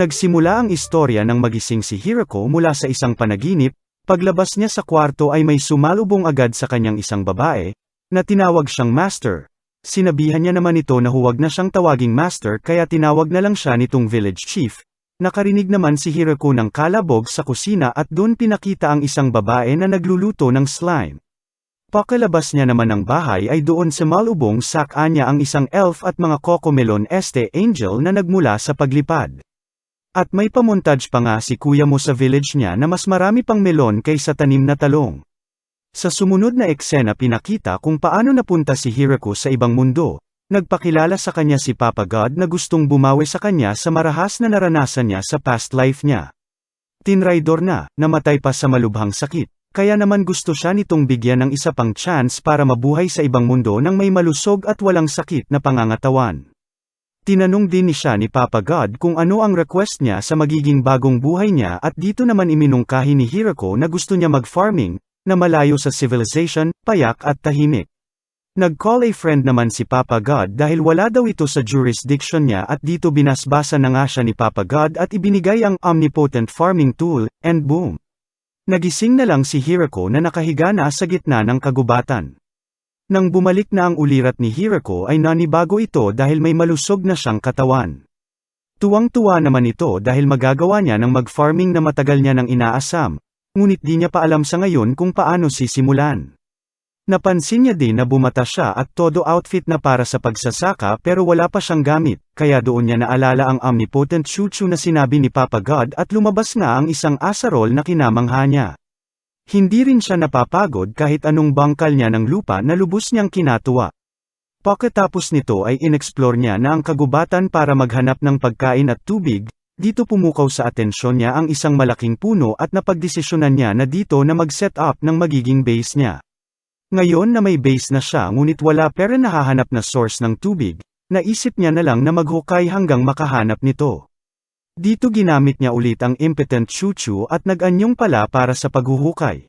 Nagsimula ang istorya ng magising si Hirako mula sa isang panaginip. Paglabas niya sa kwarto ay may sumalubong agad sa kanyang isang babae, na tinawag siyang Master. Sinabihan niya naman ito na huwag na siyang tawaging Master kaya tinawag na lang siya nitong Village Chief. Nakarinig naman si Hirako ng kalabog sa kusina at doon pinakita ang isang babae na nagluluto ng slime. Pakalabas niya naman ng bahay ay doon sa malubong anya ang isang elf at mga Cocomelon Angel na nagmula sa paglipad. At may pamontage pa nga si kuya mo sa village niya na mas marami pang melon kaysa tanim na talong. Sa sumunod na eksena pinakita kung paano napunta si Hirako sa ibang mundo. Nagpakilala sa kanya si Papa God na gustong bumawi sa kanya sa marahas na naranasan niya sa past life niya. Tinraidor na, namatay pa sa malubhang sakit, kaya naman gusto siya nitong bigyan ng isa pang chance para mabuhay sa ibang mundo nang may malusog at walang sakit na pangangatawan. Tinanong din siya ni Papa God kung ano ang request niya sa magiging bagong buhay niya at dito naman iminungkahi ni Hirako na gusto niya mag-farming, na malayo sa civilization, payak at tahimik. Nag-call a friend naman si Papa God dahil wala daw ito sa jurisdiction niya at dito binasbasa na nga siya ni Papa God at ibinigay ang omnipotent farming tool, and boom! Nagising na lang si Hirako na nakahiga na sa gitna ng kagubatan. Nang bumalik na ang ulirat ni Hirako ay nanibago ito dahil may malusog na siyang katawan. Tuwang-tuwa naman ito dahil magagawa niya ng mag-farming na matagal niya nang inaasam, ngunit di niya pa alam sa ngayon kung paano sisimulan. Napansin niya din na bumata siya at todo outfit na para sa pagsasaka pero wala pa siyang gamit, kaya doon niya naalala ang omnipotent chuchu na sinabi ni Papa God at lumabas nga ang isang asarol na kinamangha niya. Hindi rin siya napapagod kahit anong bangkal niya ng lupa na lubos niyang kinatuwa. Pagkatapos nito ay inexplore niya na ang kagubatan para maghanap ng pagkain at tubig, dito pumukaw sa atensyon niya ang isang malaking puno at napagdesisyonan niya na dito na mag-set up ng magiging base niya. Ngayon na may base na siya ngunit wala pero nahahanap na source ng tubig, naisip niya na lang na maghukay hanggang makahanap nito. Dito ginamit niya ulit ang impotent chuchu at nag-anyong pala para sa paghuhukay.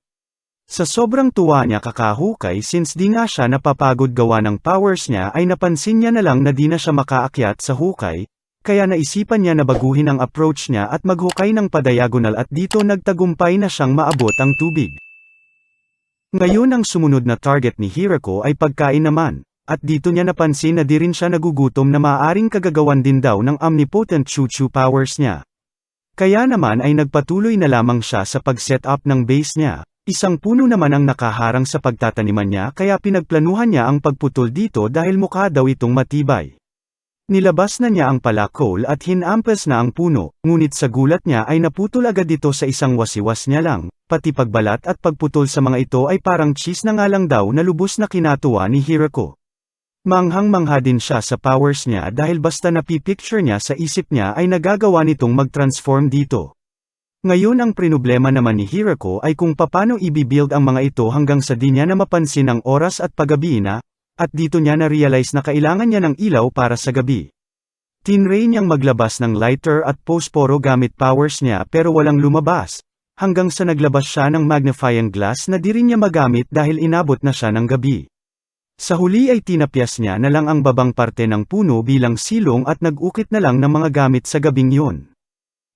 Sa sobrang tuwa niya kakahukay since di nga siya napapagod gawa ng powers niya ay napansin niya na lang na di na siya makaakyat sa hukay, kaya naisipan niya na baguhin ang approach niya at maghukay ng padiagonal at dito nagtagumpay na siyang maabot ang tubig. Ngayon ang sumunod na target ni Hirako ay pagkain naman. At dito niya napansin na di rin siya nagugutom na maaaring kagagawan din daw ng omnipotent chuchu powers niya. Kaya naman ay nagpatuloy na lamang siya sa pag-set up ng base niya. Isang puno naman ang nakaharang sa pagtataniman niya kaya pinagplanuhan niya ang pagputol dito dahil mukha daw itong matibay. Nilabas na niya ang palakol at hinampas na ang puno, ngunit sa gulat niya ay naputol agad ito sa isang wasiwas niya lang, pati pagbalat at pagputol sa mga ito ay parang cheese na nga lang daw na lubos na kinatuwa ni Hirako. Manghang-mangha din siya sa powers niya dahil basta napipicture niya sa isip niya ay nagagawa nitong mag-transform dito. Ngayon ang problema naman ni Hirako ay kung paano i-build ang mga ito hanggang sa di niya na mapansin ang oras at paggabi na, at dito niya na-realize na kailangan niya ng ilaw para sa gabi. Tinray niyang maglabas ng lighter at posporo gamit powers niya pero walang lumabas, hanggang sa naglabas siya ng magnifying glass na di rin niya magamit dahil inabot na siya ng gabi. Sa huli ay tinapyas niya na lang ang babang parte ng puno bilang silong at nag-ukit na lang ng mga gamit sa gabing yun.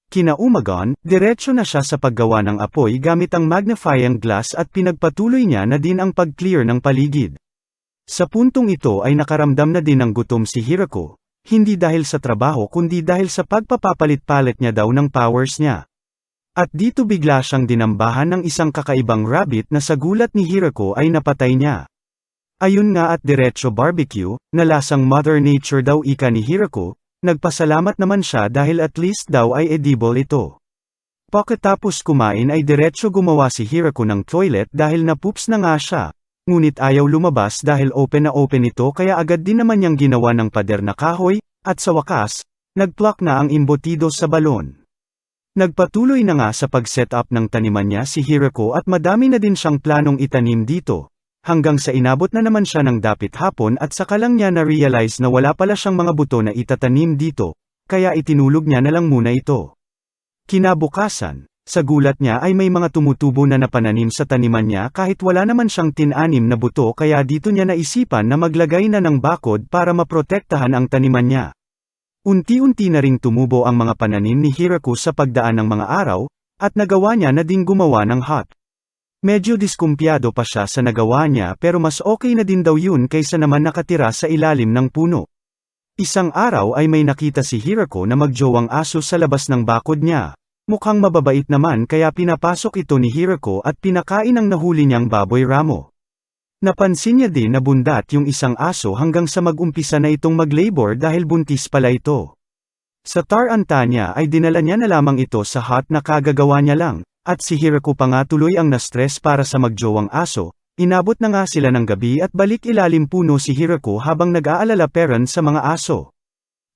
Kinaumagan, diretso na siya sa paggawa ng apoy gamit ang magnifying glass at pinagpatuloy niya na din ang pag-clear ng paligid. Sa puntong ito ay nakaramdam na din ng gutom si Hirako, hindi dahil sa trabaho kundi dahil sa pagpapapalit-palit niya daw ng powers niya. At dito bigla siyang dinambahan ng isang kakaibang rabbit na sa gulat ni Hirako ay napatay niya. Ayun nga at diretso barbecue, na lasang Mother Nature daw ika ni Hirako, nagpasalamat naman siya dahil at least daw ay edible ito. Pagkatapos kumain ay diretso gumawa si Hirako ng toilet dahil napoops na nga siya, ngunit ayaw lumabas dahil open na open ito kaya agad din naman niyang ginawa ng pader na kahoy, at sa wakas, nag-pluck na ang imbotido sa balon. Nagpatuloy na nga sa pag-set up ng taniman niya si Hirako at madami na din siyang planong itanim dito. Hanggang sa inabot na naman siya ng dapit hapon at saka lang niya na-realize na wala pala siyang mga buto na itatanim dito, kaya itinulog niya na lang muna ito. Kinabukasan, sa gulat niya ay may mga tumutubo na napananim sa taniman niya kahit wala naman siyang tinanim na buto kaya dito niya naisipan na maglagay na ng bakod para maprotektahan ang taniman niya. Unti-unti na ring tumubo ang mga pananim ni Hirako sa pagdaan ng mga araw, at nagawa niya na ding gumawa ng hut. Medyo diskumpiyado pa siya sa nagawa niya pero mas okay na din daw yun kaysa naman nakatira sa ilalim ng puno. Isang araw ay may nakita si Hirako na magjowang aso sa labas ng bakod niya. Mukhang mababait naman kaya pinapasok ito ni Hirako at pinakain ang nahuli niyang baboy ramo. Napansin niya din na bundat yung isang aso hanggang sa mag-umpisa na itong mag-labor dahil buntis pala ito. Sa taranta niya ay dinala niya na lamang ito sa hut na kagagawa niya lang, at si Hirako pa nga tuloy ang na-stress para sa magjowang aso. Inabot na nga sila ng gabi at balik ilalim puno si Hirako habang nag-aalala parent sa mga aso.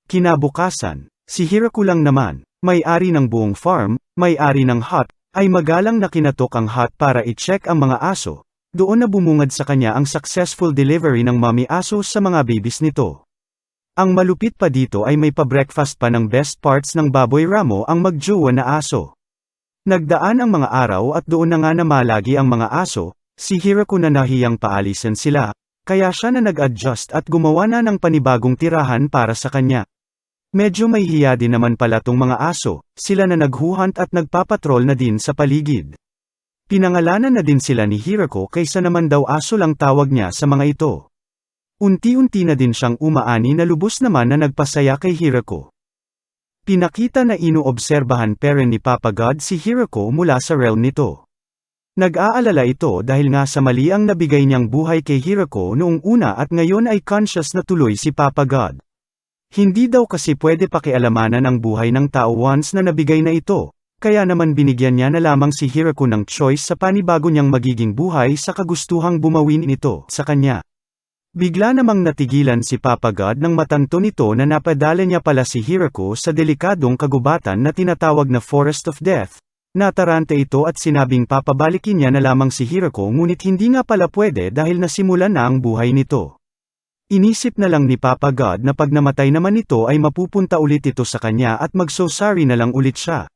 Kinabukasan, si Hirako lang naman, may-ari ng buong farm, may-ari ng hut, ay magalang na kinatok ang hut para i-check ang mga aso. Doon na bumungad sa kanya ang successful delivery ng mommy aso sa mga babies nito. Ang malupit pa dito ay may pa-breakfast pa ng best parts ng baboy ramo ang magjowa na aso. Nagdaan ang mga araw at doon na nga namalagi ang mga aso, si Hirako na nahiyang paalisan sila, kaya siya na nag-adjust at gumawa na ng panibagong tirahan para sa kanya. Medyo may hiya din naman pala tong mga aso, sila na naghuhunt at nagpapatrol na din sa paligid. Pinangalanan na din sila ni Hirako kaysa naman daw aso lang tawag niya sa mga ito. Unti-unti na din siyang umaani na lubos naman na nagpasaya kay Hirako. Pinakita na inoobserbahan parent ni Papa God si Hirako mula sa realm nito. Nag-aalala ito dahil nga sa mali ang nabigay niyang buhay kay Hirako noong una at ngayon ay conscious na tuloy si Papa God. Hindi daw kasi pwede pakialamanan ang buhay ng tao once na nabigay na ito. Kaya naman binigyan niya na lamang si Hirako ng choice sa panibago niyang magiging buhay sa kagustuhang bumawin nito sa kanya. Bigla namang natigilan si Papa God nang matanto nito na napadala niya pala si Hirako sa delikadong kagubatan na tinatawag na Forest of Death. Natarante ito at sinabing papabalikin niya na lamang si Hirako ngunit hindi nga pala pwede dahil nasimulan na ang buhay nito. Inisip na lang ni Papa God na pag namatay naman ito ay mapupunta ulit ito sa kanya at mag-sorry na lang ulit siya.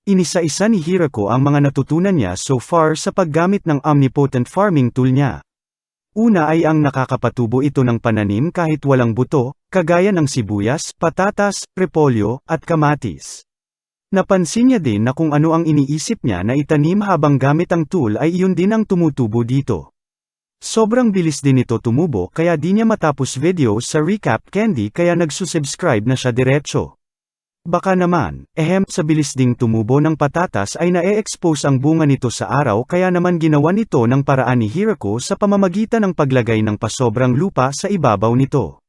Inisa-isa ni Hirako ang mga natutunan niya so far sa paggamit ng omnipotent farming tool niya. Una ay ang nakakapatubo ito ng pananim kahit walang buto, kagaya ng sibuyas, patatas, repolyo, at kamatis. Napansin niya din na kung ano ang iniisip niya na itanim habang gamit ang tool ay iyon din ang tumutubo dito. Sobrang bilis din ito tumubo kaya di niya matapos video sa recap candy kaya nagsusubscribe na siya diretso. Baka naman, sa bilis ding tumubo ng patatas ay na-expose ang bunga nito sa araw kaya naman ginawa nito ng paraan ni Hirako sa pamamagitan ng paglagay ng pasobrang lupa sa ibabaw nito.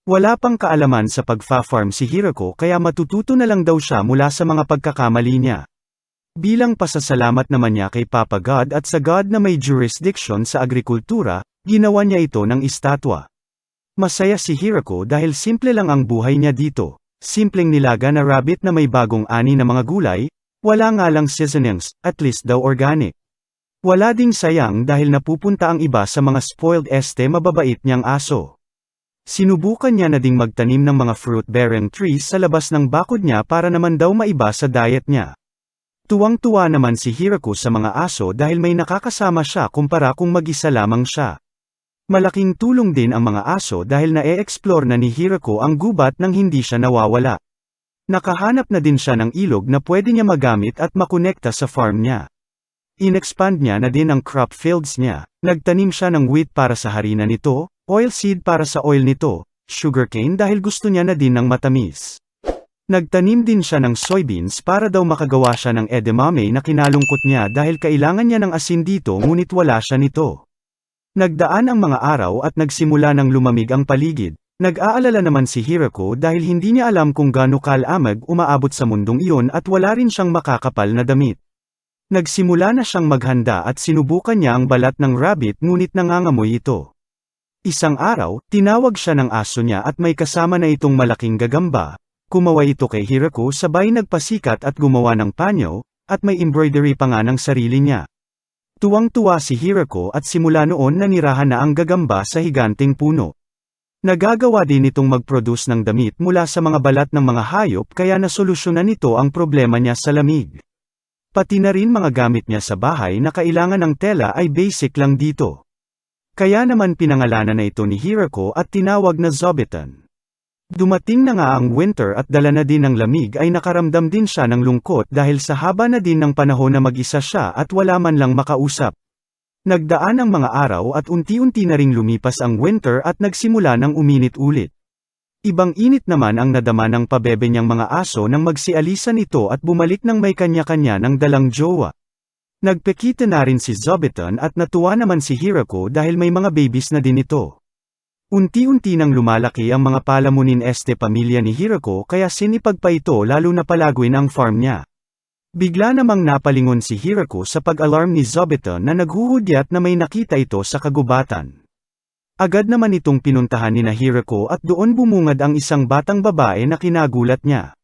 Wala pang kaalaman sa pagfa-farm si Hirako kaya matututo na lang daw siya mula sa mga pagkakamali niya. Bilang pasasalamat naman niya kay Papa God at sa God na may jurisdiction sa agrikultura, ginawa niya ito ng estatwa. Masaya si Hirako dahil simple lang ang buhay niya dito. Simpleng nilaga na rabbit na may bagong ani na mga gulay, wala nga lang seasonings, at least daw organic. Wala ding sayang dahil napupunta ang iba sa mga spoiled mababait niyang aso. Sinubukan niya na ding magtanim ng mga fruit-bearing trees sa labas ng bakod niya para naman daw maiba sa diet niya. Tuwang-tuwa naman si Hirako sa mga aso dahil may nakakasama siya kumpara kung mag-isa lamang siya. Malaking tulong din ang mga aso dahil na-e-explore na ni Hirako ang gubat nang hindi siya nawawala. Nakahanap na din siya ng ilog na pwede niya magamit at makonekta sa farm niya. In-expand niya na din ang crop fields niya. Nagtanim siya ng wheat para sa harina nito, oilseed para sa oil nito, sugarcane dahil gusto niya na din ng matamis. Nagtanim din siya ng soybeans para daw makagawa siya ng edamame na kinalungkot niya dahil kailangan niya ng asin dito ngunit wala siya nito. Nagdaan ang mga araw at nagsimula ng lumamig ang paligid. Nag-aalala naman si Hirako dahil hindi niya alam kung gaano kalamig umaabot sa mundong iyon at wala rin siyang makakapal na damit. Nagsimula na siyang maghanda at sinubukan niya ang balat ng rabbit ngunit nangangamoy ito. Isang araw, tinawag siya ng aso niya at may kasama na itong malaking gagamba. Kumaway ito kay Hirako sabay nagpasikat at gumawa ng panyo, at may embroidery pa nga ng sarili niya. Tuwang-tuwa si Hirako at simula noon nanirahan na ang gagamba sa higanting puno. Nagagawa din itong mag-produce ng damit mula sa mga balat ng mga hayop kaya nasolusyonan nito ang problema niya sa lamig. Pati na rin mga gamit niya sa bahay na kailangan ng tela ay basic lang dito. Kaya naman pinangalanan na ito ni Hirako at tinawag na Zobitan. Dumating na nga ang winter at dala na din ng lamig ay nakaramdam din siya ng lungkot dahil sa haba na din ng panahon na mag-isa siya at wala man lang makausap. Nagdaan ang mga araw at unti-unti na ring lumipas ang winter at nagsimula ng uminit ulit. Ibang init naman ang nadama ng pabebe niyang mga aso nang magsialisan ito at bumalik ng may kanya-kanya ng dalang jowa. Nagpekita na rin si Zobiton at natuwa naman si Hirako dahil may mga babies na din ito. Unti-unti nang lumalaki ang mga palamunin pamilya ni Hirako kaya sinipag pa ito lalo na palaguin ang farm niya. Bigla namang napalingon si Hirako sa pag-alarm ni Zobiton na naghuhudyat na may nakita ito sa kagubatan. Agad naman itong pinuntahan ni Hirako at doon bumungad ang isang batang babae na kinagulat niya.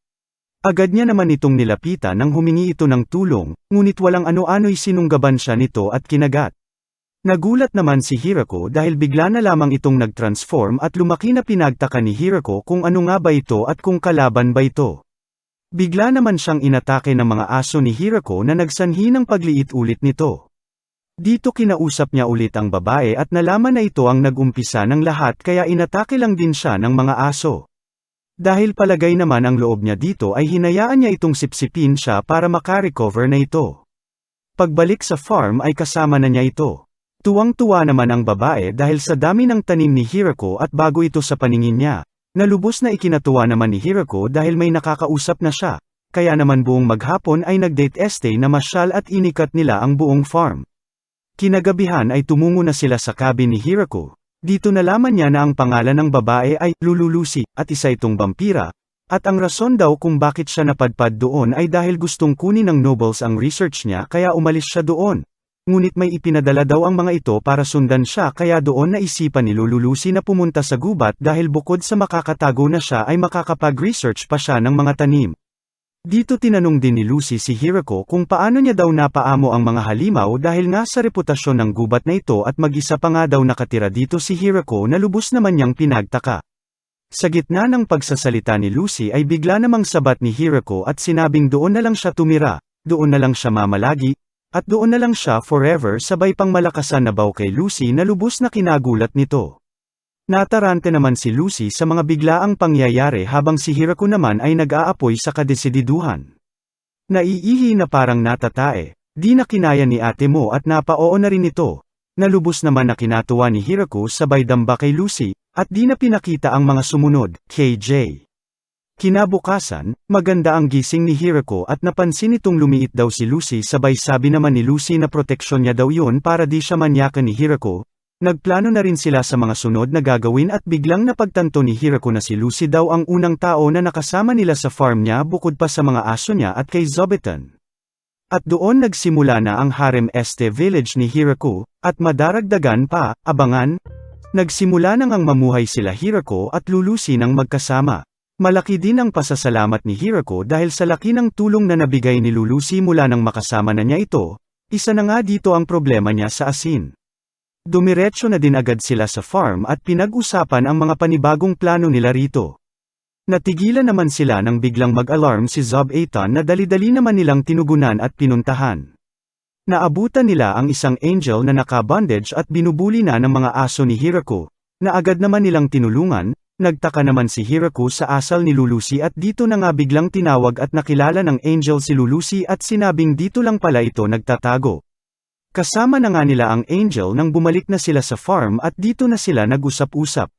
Agad niya naman itong nilapitan nang humingi ito ng tulong, ngunit walang ano-ano'y sinunggaban siya nito at kinagat. Nagulat naman si Hirako dahil bigla na lamang itong nag-transform at lumaki na pinagtaka ni Hirako kung ano nga ba ito at kung kalaban ba ito. Bigla naman siyang inatake ng mga aso ni Hirako na nagsanhi ng pagliit ulit nito. Dito kinausap niya ulit ang babae at nalaman na ito ang nag-umpisa ng lahat kaya inatake lang din siya ng mga aso. Dahil palagay naman ang loob niya dito ay hinayaan niya itong sipsipin siya para makarecover na ito. Pagbalik sa farm ay kasama na niya ito. Tuwang-tuwa naman ang babae dahil sa dami ng tanim ni Hirako at bago ito sa paningin niya. Nalubos na ikinatuwa naman ni Hirako dahil may nakakausap na siya. Kaya naman buong maghapon ay nag-date na masyal at inikat nila ang buong farm. Kinagabihan ay tumungo na sila sa cabin ni Hirako. Dito nalaman niya na ang pangalan ng babae ay Lululusi, at isa itong vampira, at ang rason daw kung bakit siya napadpad doon ay dahil gustong kunin ng nobles ang research niya kaya umalis siya doon. Ngunit may ipinadala daw ang mga ito para sundan siya kaya doon naisipan ni Lululusi na pumunta sa gubat dahil bukod sa makakatago na siya ay makakapag-research pa siya ng mga tanim. Dito tinanong din ni Lucy si Hirako kung paano niya daw napaamo ang mga halimaw dahil nga sa reputasyon ng gubat na ito at mag-isa pa nga daw nakatira dito si Hirako na lubos naman niyang pinagtaka. Sa gitna ng pagsasalita ni Lucy ay bigla namang sabat ni Hirako at sinabing doon na lang siya tumira, doon na lang siya mamalagi, at doon na lang siya forever sabay pang malakasan na baw kay Lucy na lubos na kinagulat nito. Natarante naman si Lucy sa mga biglaang pangyayari habang si Hirako naman ay nag-aapoy sa kadesididuhan. Naiihi na parang natatae, di na kinaya ni ate mo at napaoo na rin ito. Nalubos naman na kinatuwa ni Hirako sabay damba kay Lucy, at di na pinakita ang mga sumunod, KJ. Kinabukasan, maganda ang gising ni Hirako at napansin itong lumiit daw si Lucy sabay sabi naman ni Lucy na proteksyon niya daw yun para di siya manyakan ni Hirako. Nagplano na rin sila sa mga sunod na gagawin at biglang napagtanto ni Hirako na si Lucy daw ang unang tao na nakasama nila sa farm niya bukod pa sa mga aso niya at kay Zobiton. At doon nagsimula na ang harem village ni Hirako, at madaragdagan pa, abangan. Nagsimula nang ang mamuhay sila Hirako at Lulusi ng magkasama. Malaki din ang pasasalamat ni Hirako dahil sa laki ng tulong na nabigay ni Lulusi mula nang makasama na niya ito. Isa na nga dito ang problema niya sa asin. Dumiretso na din agad sila sa farm at pinag-usapan ang mga panibagong plano nila rito. Natigilan naman sila nang biglang mag-alarm si Zobiton na dali-dali naman nilang tinugunan at pinuntahan. Naabutan nila ang isang angel na naka-bondage at binubuli na ng mga aso ni Hirako, na agad naman nilang tinulungan. Nagtaka naman si Hirako sa asal ni Lulusi at dito na nga biglang tinawag at nakilala ng angel si Lulusi at sinabing dito lang pala ito nagtatago. Kasama na nga nila ang angel nang bumalik na sila sa farm at dito na sila nag-usap-usap.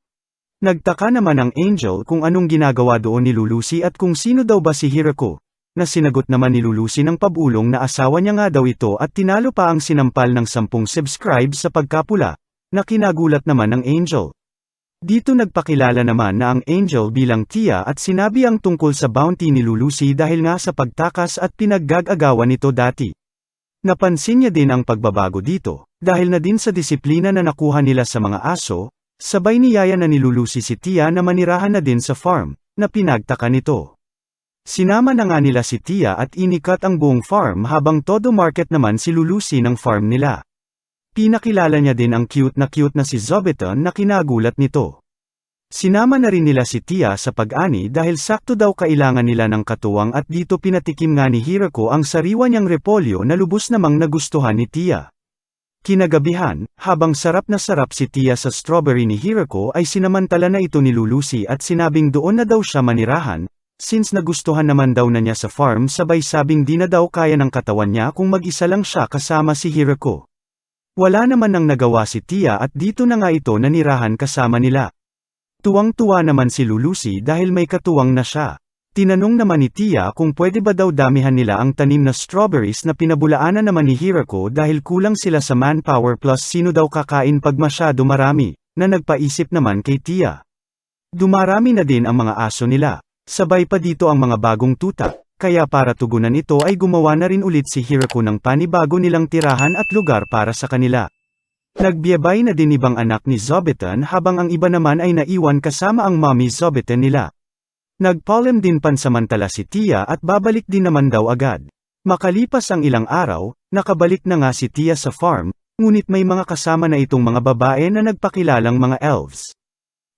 Nagtaka naman ang angel kung anong ginagawa doon ni Lulusi at kung sino daw ba si Hirako, na sinagot naman ni Lulusi ng pabulong na asawa niya nga daw ito at tinalo pa ang sinampal ng 10 subscribe sa pagkapula, na kinagulat naman ng angel. Dito nagpakilala naman na ang angel bilang Tia at sinabi ang tungkol sa bounty ni Lulusi dahil nga sa pagtakas at pinaggag-agawan nito dati. Napansin niya din ang pagbabago dito, dahil na din sa disiplina na nakuha nila sa mga aso, sabay niyaya na ni Lulusi si Tia na manirahan na din sa farm, na pinagtaka nito. Sinama na nga nila si Tia at inikat ang buong farm habang todo market naman si Lulusi ng farm nila. Pinakilala niya din ang cute na si Zobiton na kinagulat nito. Sinama na rin nila si Tia sa pag-ani dahil sakto daw kailangan nila ng katuwang at dito pinatikim nga ni Hirako ang sariwa niyang repolyo na lubos namang nagustuhan ni Tia. Kinagabihan, habang sarap na sarap si Tia sa strawberry ni Hirako ay sinamantala na ito ni Lulusi at sinabing doon na daw siya manirahan, since nagustuhan naman daw na niya sa farm sabay sabing di na daw kaya ng katawan niya kung mag-isa lang siya kasama si Hirako. Wala naman nang nagawa si Tia at dito na nga ito nanirahan kasama nila. Tuwang-tuwa naman si Lulusi dahil may katuwang na siya. Tinanong naman ni Tia kung pwede ba daw damihan nila ang tanim na strawberries na pinabulaanan naman ni Hirako dahil kulang sila sa manpower plus sino daw kakain pag masyado marami, na nagpaisip naman kay Tia. Dumarami na din ang mga aso nila, sabay pa dito ang mga bagong tuta, kaya para tugunan ito ay gumawa na rin ulit si Hirako ng panibago nilang tirahan at lugar para sa kanila. Nagbiyabay na din ibang anak ni Zobitan habang ang iba naman ay naiwan kasama ang mommy Zobitan nila. Nagpolem din pansamantala si Tia at babalik din naman daw agad. Makalipas ang ilang araw, nakabalik na nga si Tia sa farm, ngunit may mga kasama na itong mga babae na nagpakilalang mga elves.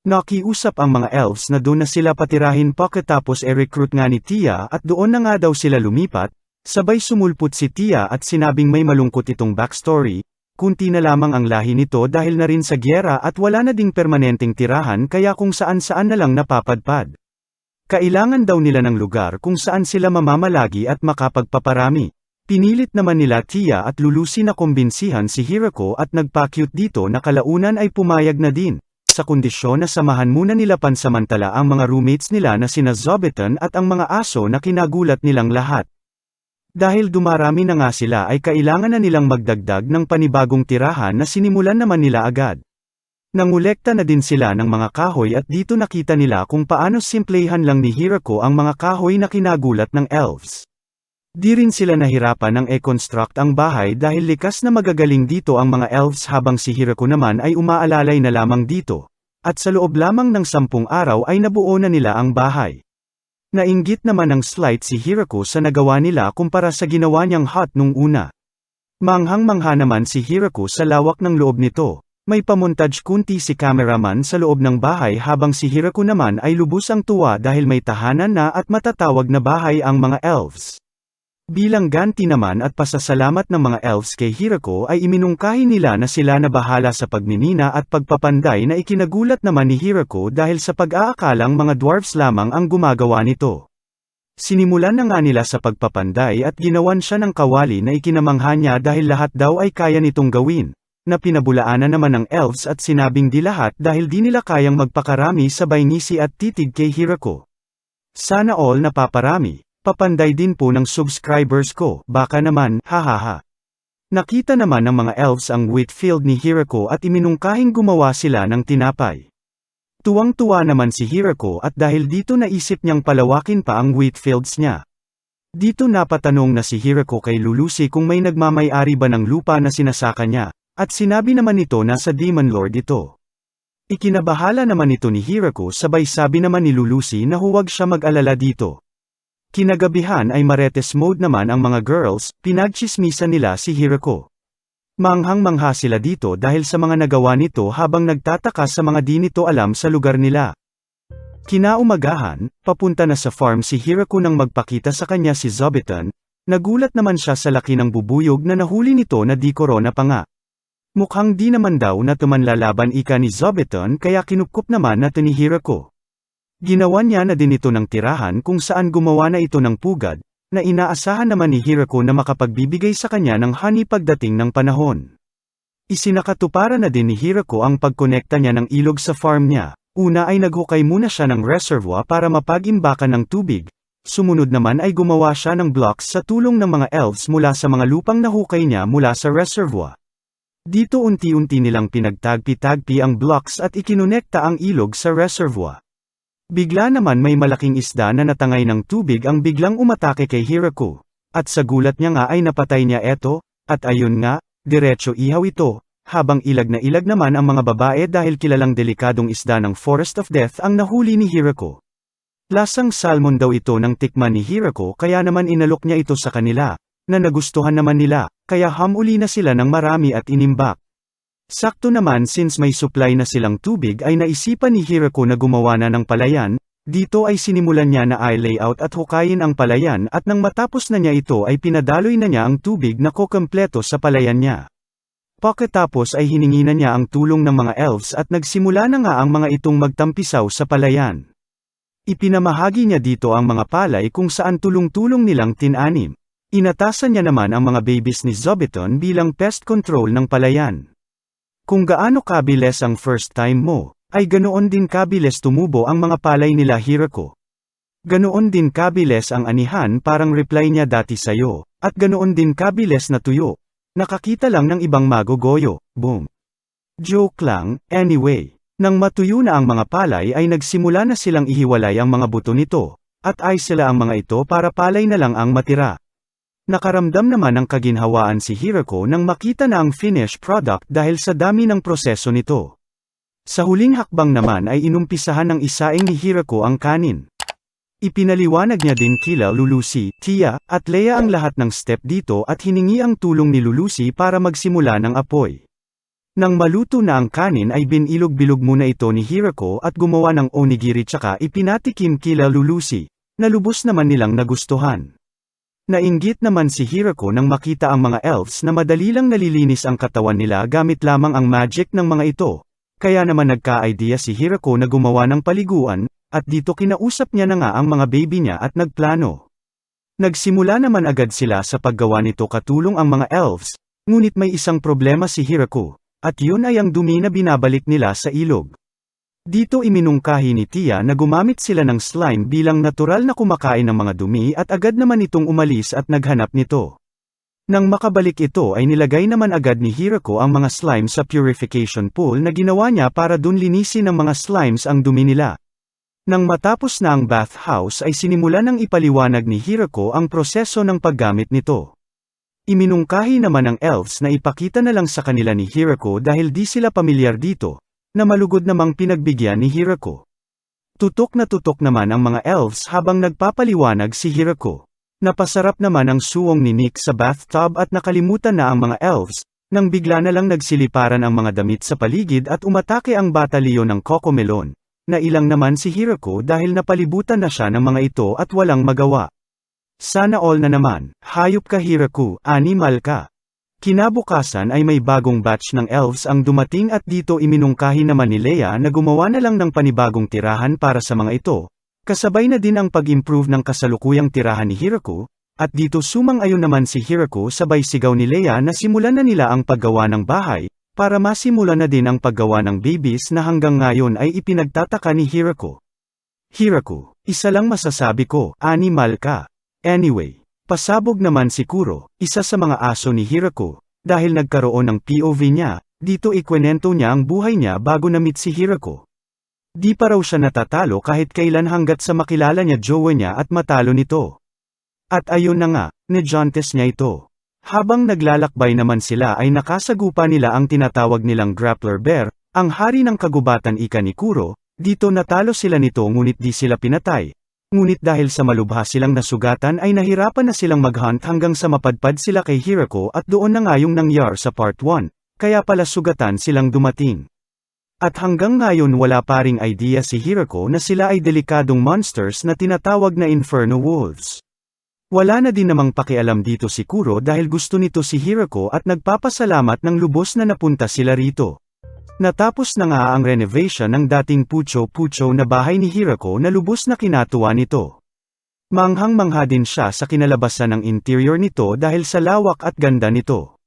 Nakiusap ang mga elves na doon na sila patirahin pagkatapos recruit nga ni Tia at doon na nga daw sila lumipat, sabay sumulpot si Tia at sinabing may malungkot itong backstory, kunti na lamang ang lahi nito dahil na rin sa gyera at wala na ding permanenteng tirahan kaya kung saan-saan na lang napapadpad. Kailangan daw nila ng lugar kung saan sila mamamalagi at makapagpaparami. Pinilit naman nila Tia at Lulusi na kumbinsihan si Hirako at nagpa-cute dito na kalaunan ay pumayag na din, sa kondisyon na samahan muna nila pansamantala ang mga roommates nila na sina Zobitan at ang mga aso na kinagulat nilang lahat. Dahil dumarami na nga sila ay kailangan na nilang magdagdag ng panibagong tirahan na sinimulan naman nila agad. Nangolekta na din sila ng mga kahoy at dito nakita nila kung paano simplehan lang ni Hirako ang mga kahoy na kinagulat ng elves. Di rin sila nahirapan ng e-construct ang bahay dahil likas na magagaling dito ang mga elves habang si Hirako naman ay umaalalay na lamang dito. At sa loob lamang ng 10 araw ay nabuo na nila ang bahay. Nainggit naman ng slight si Hirako sa nagawa nila kumpara sa ginawa niyang hut nung una. Manghang-mangha naman si Hirako sa lawak ng loob nito. May pamontage kunti si cameraman sa loob ng bahay habang si Hirako naman ay lubos ang tuwa dahil may tahanan na at matatawag na bahay ang mga elves. Bilang ganti naman at pasasalamat ng mga elves kay Hirako ay iminungkahi nila na sila na bahala sa pagmimina at pagpapanday na ikinagulat naman ni Hirako dahil sa pag-aakalang mga dwarfs lamang ang gumagawa nito. Sinimulan na nga nila sa pagpapanday at ginawan siya ng kawali na ikinamangha niya dahil lahat daw ay kaya nitong gawin. Na pinabulaanan naman ng elves at sinabing di lahat dahil di nila kayang magpakarami sabay ngisi at titig kay Hirako. Sana all napaparami, papanday din po ng subscribers ko, baka naman, hahaha. Nakita naman ng mga elves ang wheat field ni Hirako at iminungkahing gumawa sila ng tinapay. Tuwang-tuwa naman si Hirako at dahil dito naisip niyang palawakin pa ang wheat fields niya. Dito napatanong na si Hirako kay Lulusi kung may nagmamay-ari ba ng lupa na sinasaka niya. At sinabi naman nito na sa Demon Lord ito. Ikinabahala naman ito ni Hirako sabay sabi naman ni Lulusi na huwag siya mag-alala dito. Kinagabihan ay marites mode naman ang mga girls, pinagchismisan nila si Hirako. Manghang-mangha sila dito dahil sa mga nagawa nito habang nagtataka sa mga di nito alam sa lugar nila. Kinaumagahan, papunta na sa farm si Hirako nang magpakita sa kanya si Zobitan, nagulat naman siya sa laki ng bubuyog na nahuli nito na di korona pa nga. Mukhang di naman daw na tumanlalaban ika ni Zobitan kaya kinupkup naman na ni Hirako. Ginawa niya na din ito ng tirahan kung saan gumawa na ito ng pugad, na inaasahan naman ni Hirako na makapagbibigay sa kanya ng honey pagdating ng panahon. Isinakatuparan na din ni Hirako ang pagkonekta niya ng ilog sa farm niya. Una ay naghukay muna siya ng reservoir para mapag-imbakan ng tubig. Sumunod naman ay gumawa siya ng blocks sa tulong ng mga elves mula sa mga lupang nahukay niya mula sa reservoir. Dito unti-unti nilang pinagtagpi-tagpi ang blocks at ikinonekta ang ilog sa reservoir. Bigla naman may malaking isda na natangay ng tubig ang biglang umatake kay Hirako. At sa gulat niya nga ay napatay niya eto, at ayun nga, diretso ihaw ito, habang ilag na ilag naman ang mga babae dahil kilalang delikadong isda ng Forest of Death ang nahuli ni Hirako. Lasang salmon daw ito ng tikman ni Hirako kaya naman inalok niya ito sa kanila. Na nagustuhan naman nila, kaya hamuli na sila ng marami at inimbak. Sakto naman since may supply na silang tubig ay naisipan ni Hirako na gumawa na ng palayan, dito ay sinimulan niya na i-layout at hukayin ang palayan at nang matapos na niya ito ay pinadaloy na niya ang tubig na kokompleto sa palayan niya. Pagkatapos ay hiningi na niya ang tulong ng mga elves at nagsimula na nga ang mga itong magtampisaw sa palayan. Ipinamahagi niya dito ang mga palay kung saan tulong-tulong nilang tinanim. Inatasan niya naman ang mga babies ni Zobbeton bilang pest control ng palayan. Kung gaano kabilis ang first time mo, ay ganoon din kabilis tumubo ang mga palay nila Hirako. Ganoon din kabilis ang anihan parang reply niya dati sayo, at ganoon din kabilis na tuyo. Nakakita lang ng ibang magogoyo, boom. Joke lang, anyway. Nang matuyo na ang mga palay ay nagsimula na silang ihiwalay ang mga buto nito, at ay sila ang mga ito para palay na lang ang matira. Nakaramdam naman ng kaginhawaan si Hirako nang makita na ang finished product dahil sa dami ng proseso nito. Sa huling hakbang naman ay inumpisahan ng isaing ni Hirako ang kanin. Ipinaliwanag niya din kila Lulusi, Tia, at Leia ang lahat ng step dito at hiningi ang tulong ni Lulusi para magsimula ng apoy. Nang maluto na ang kanin ay binilog-bilog muna ito ni Hirako at gumawa ng onigiri tsaka ipinatikim kila Lulusi, na lubos naman nilang nagustuhan. Nainggit naman si Hirako nang makita ang mga elves na madali lang nalilinis ang katawan nila gamit lamang ang magic ng mga ito, kaya naman nagka-idea si Hirako na gumawa ng paliguan, at dito kinausap niya na nga ang mga baby niya at nagplano. Nagsimula naman agad sila sa paggawa nito katulong ang mga elves, ngunit may isang problema si Hirako, at yun ay ang dumi na binabalik nila sa ilog. Dito iminungkahi ni Tia na gumamit sila ng slime bilang natural na kumakain ng mga dumi at agad naman itong umalis at naghanap nito. Nang makabalik ito ay nilagay naman agad ni Hirako ang mga slime sa purification pool na ginawa niya para dun linisin ng mga slimes ang dumi nila. Nang matapos na ang bathhouse ay sinimula ng ipaliwanag ni Hirako ang proseso ng paggamit nito. Iminungkahi naman ng elves na ipakita na lang sa kanila ni Hirako dahil di sila pamilyar dito, na malugod namang pinagbigyan ni Hirako. Tutok na tutok naman ang mga elves habang nagpapaliwanag si Hirako. Napasarap naman ang suwong ni Nick sa bathtub at nakalimutan na ang mga elves, nang bigla na lang nagsiliparan ang mga damit sa paligid at umatake ang batalyon ng Cocomelon. Nailang naman si Hirako dahil napalibutan na siya ng mga ito at walang magawa. Sana all na naman, hayop ka Hirako, animal ka. Kinabukasan ay may bagong batch ng elves ang dumating at dito iminungkahi naman ni Leia na gumawa na lang ng panibagong tirahan para sa mga ito. Kasabay na din ang pag-improve ng kasalukuyang tirahan ni Hirako, at dito sumang-ayon naman si Hirako sabay sigaw ni Leia na simulan na nila ang paggawa ng bahay, para masimula na din ang paggawa ng babies na hanggang ngayon ay ipinagtataka ni Hirako. Hirako, isa lang masasabi ko, animal ka. Anyway, pasabog naman si Kuro, isa sa mga aso ni Hirako, dahil nagkaroon ng POV niya, dito ikwenento niya ang buhay niya bago na-meet si Hirako. Di pa raw siya natatalo kahit kailan hanggat sa makilala niya jowa niya at matalo nito. At ayun na nga, nejontes niya ito. Habang naglalakbay naman sila ay nakasagupa nila ang tinatawag nilang Grappler Bear, ang hari ng kagubatan ika ni Kuro, dito natalo sila nito ngunit di sila pinatay. Ngunit dahil sa malubha silang nasugatan ay nahirapan na silang mag-hunt hanggang sa mapadpad sila kay Hirako at doon na nga yung nangyari sa part 1, kaya pala sugatan silang dumating. At hanggang ngayon wala pa ring idea si Hirako na sila ay delikadong monsters na tinatawag na Inferno Wolves. Wala na din namang pakialam dito si Kuro dahil gusto nito si Hirako at nagpapasalamat ng lubos na napunta sila rito. Natapos na nga ang renovation ng dating pucho-pucho na bahay ni Hirako na lubos na kinatuwa nito. Manghang-mangha din siya sa kinalabasan ng interior nito dahil sa lawak at ganda nito.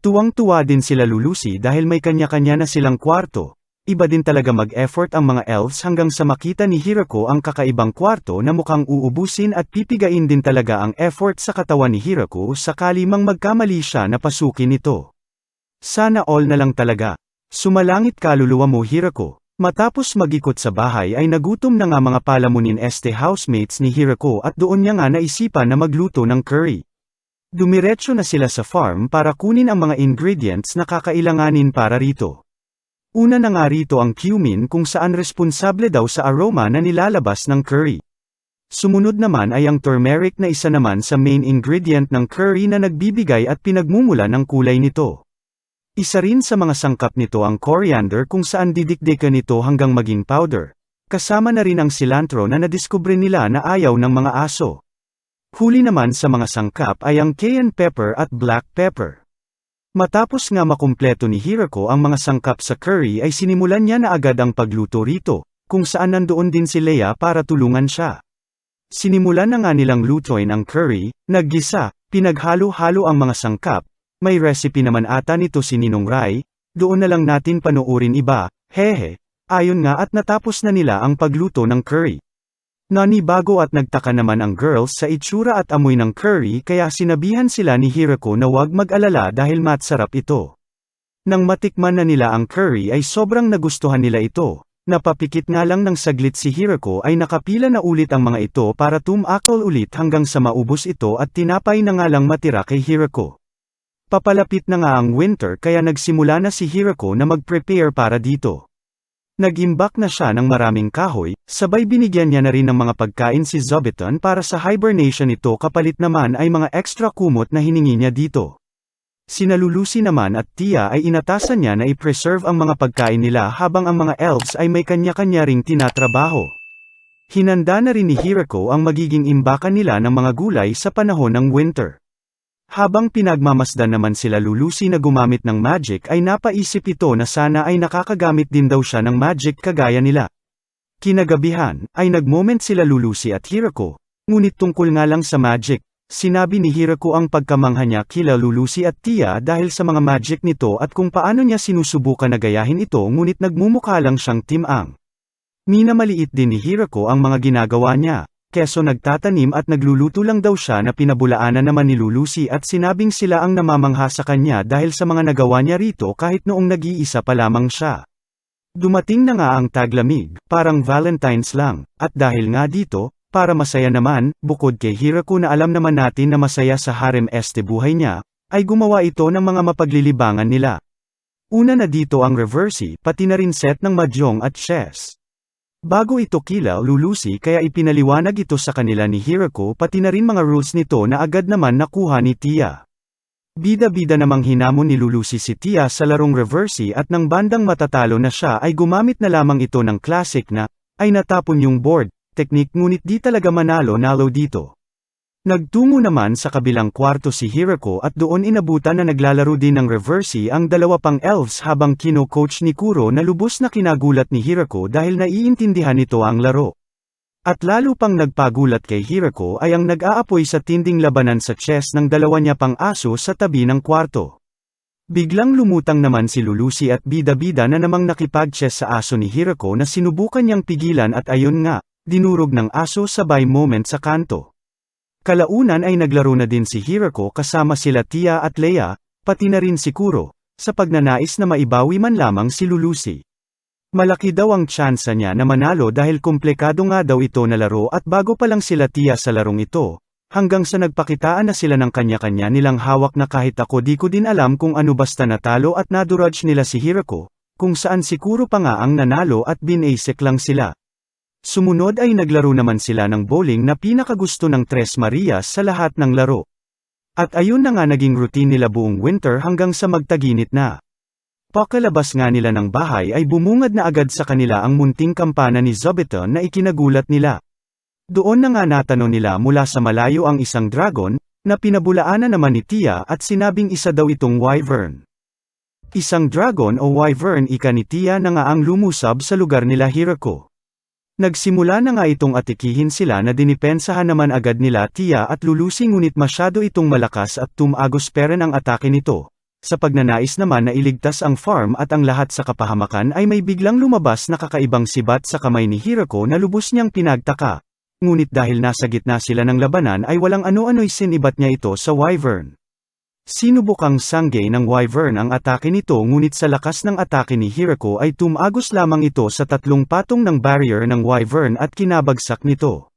Tuwang-tuwa din sila Lulusi dahil may kanya-kanya na silang kwarto. Iba din talaga mag-effort ang mga elves hanggang sa makita ni Hirako ang kakaibang kwarto na mukhang uubusin at pipigain din talaga ang effort sa katawan ni Hirako sakali mang magkamali siya na pasukin ito. Sana all na lang talaga. Sumalangit kaluluwa mo Hirako. Matapos mag-ikot sa bahay ay nagutom na nga mga palamunin housemates ni Hirako at doon niya nga naisipan na magluto ng curry. Dumiretso na sila sa farm para kunin ang mga ingredients na kakailanganin para rito. Una na nga rito ang cumin kung saan responsable daw sa aroma na nilalabas ng curry. Sumunod naman ay ang turmeric na isa naman sa main ingredient ng curry na nagbibigay at pinagmumula ng kulay nito. Isa rin sa mga sangkap nito ang coriander kung saan didikdikan nito hanggang maging powder. Kasama na rin ang cilantro na nadiskubre nila na ayaw ng mga aso. Huli naman sa mga sangkap ay ang cayenne pepper at black pepper. Matapos nga makumpleto ni Hirako ang mga sangkap sa curry ay sinimulan niya na agad ang pagluto rito, kung saan nandoon din si Leia para tulungan siya. Sinimulan na nga nilang lutuin ang curry, naggisa, pinaghalo-halo ang mga sangkap, may recipe naman ata nito si Ninong Rai, doon na lang natin panoorin iba, hehe. Ayon nga at natapos na nila ang pagluto ng curry. Nanibago at nagtaka naman ang girls sa itsura at amoy ng curry kaya sinabihan sila ni Hirako na huwag mag-alala dahil masarap ito. Nang matikman na nila ang curry ay sobrang nagustuhan nila ito. Napapikit nga lang ng saglit si Hirako ay nakapila na ulit ang mga ito para tumakal ulit hanggang sa maubos ito at tinapay na nga lang matira kay Hirako. Papalapit na nga ang winter kaya nagsimula na si Hirako na mag-prepare para dito. Nag-imbak na siya ng maraming kahoy, sabay binigyan niya na rin ng mga pagkain si Zobiton para sa hibernation nito kapalit naman ay mga extra kumot na hiningi niya dito. Sina Lulusi naman at Tia ay inatasan niya na i-preserve ang mga pagkain nila habang ang mga elves ay may kanya-kanya ring tinatrabaho. Hinanda na rin ni Hirako ang magiging imbakan nila ng mga gulay sa panahon ng winter. Habang pinagmamasdan naman sila Lulusi na gumamit ng magic ay napaisip ito na sana ay nakakagamit din daw siya ng magic kagaya nila. Kinagabihan, ay nagmoment sila Lulusi at Hirako, ngunit tungkol nga lang sa magic, sinabi ni Hirako ang pagkamangha niya kila Lulusi at Tia dahil sa mga magic nito at kung paano niya sinusubukan na gayahin ito ngunit nagmumukha lang siyang timang. Minamaliit din ni Hirako ang mga ginagawa niya. Keso nagtatanim at nagluluto lang daw siya na pinabulaanan naman ni Lulusi at sinabing sila ang namamangha sa kanya dahil sa mga nagawa niya rito kahit noong nag-iisa pa lamang siya. Dumating na nga ang taglamig, parang Valentine's lang, at dahil nga dito, para masaya naman, bukod kay Hirako na alam naman natin na masaya sa harem este buhay niya, ay gumawa ito ng mga mapaglilibangan nila. Una na dito ang reversi, pati na rin set ng mahjong at chess. Bago ito kila Lulusi kaya ipinaliwanag ito sa kanila ni Hirako pati na rin mga rules nito na agad naman nakuha ni Tia. Bida-bida namang hinamon ni Lulusi si Tia sa larong reversi at nang bandang matatalo na siya ay gumamit na lamang ito ng classic na, ay natapon yung board, technique ngunit di talaga manalo-nalo dito. Nagtungo naman sa kabilang kwarto si Hirako at doon inabutan na naglalaro din ng reversi ang dalawa pang elves habang kino-coach ni Kuro na lubos na kinagulat ni Hirako dahil naiintindihan nito ang laro. At lalo pang nagpagulat kay Hirako ay ang nag-aapoy sa tinding labanan sa chess ng dalawa niya pang aso sa tabi ng kwarto. Biglang lumutang naman si Lulusi at bida-bida na namang nakipag-chess sa aso ni Hirako na sinubukan niyang pigilan at ayon nga, dinurog ng aso sabay moment sa kanto. Kalaunan ay naglaro na din si Hirako kasama sila Tia at Leia, pati na rin si Kuro, sa pagnanais na maibawi man lamang si Lulusi. Malaki daw ang tsansa niya na manalo dahil komplikado nga daw ito na laro at bago pa lang sila Tia sa larong ito, hanggang sa nagpakitaan na sila ng kanya-kanya nilang hawak na kahit ako di ko din alam kung ano basta natalo at nadurudge nila si Hirako, kung saan si Kuro pa nga ang nanalo at binasek lang sila. Sumunod ay naglaro naman sila ng bowling na pinakagusto ng Tres Marias sa lahat ng laro. At ayun na nga naging routine nila buong winter hanggang sa magtaginit na. Pakalabas nga nila ng bahay ay bumungad na agad sa kanila ang munting kampana ni Zobiton na ikinagulat nila. Doon na nga natanong nila mula sa malayo ang isang dragon, na pinabulaanan naman ni Tia at sinabing isa daw itong wyvern. Isang dragon o wyvern ika ni Tia na nga ang lumusab sa lugar nila Hirako. Nagsimula na nga itong atikihin sila na dinipensahan naman agad nila Tia at Lulusi ngunit masyado itong malakas at tumagos peren ang atake nito. Sa pagnanais naman na iligtas ang farm at ang lahat sa kapahamakan ay may biglang lumabas na kakaibang sibat sa kamay ni Hirako na lubos niyang pinagtaka. Ngunit dahil nasa gitna sila ng labanan ay walang ano-ano'y sinibat niya ito sa wyvern. Sinubukang sanggay ng wyvern ang atake nito ngunit sa lakas ng atake ni Hirako ay tumagos lamang ito sa tatlong patong ng barrier ng wyvern at kinabagsak nito.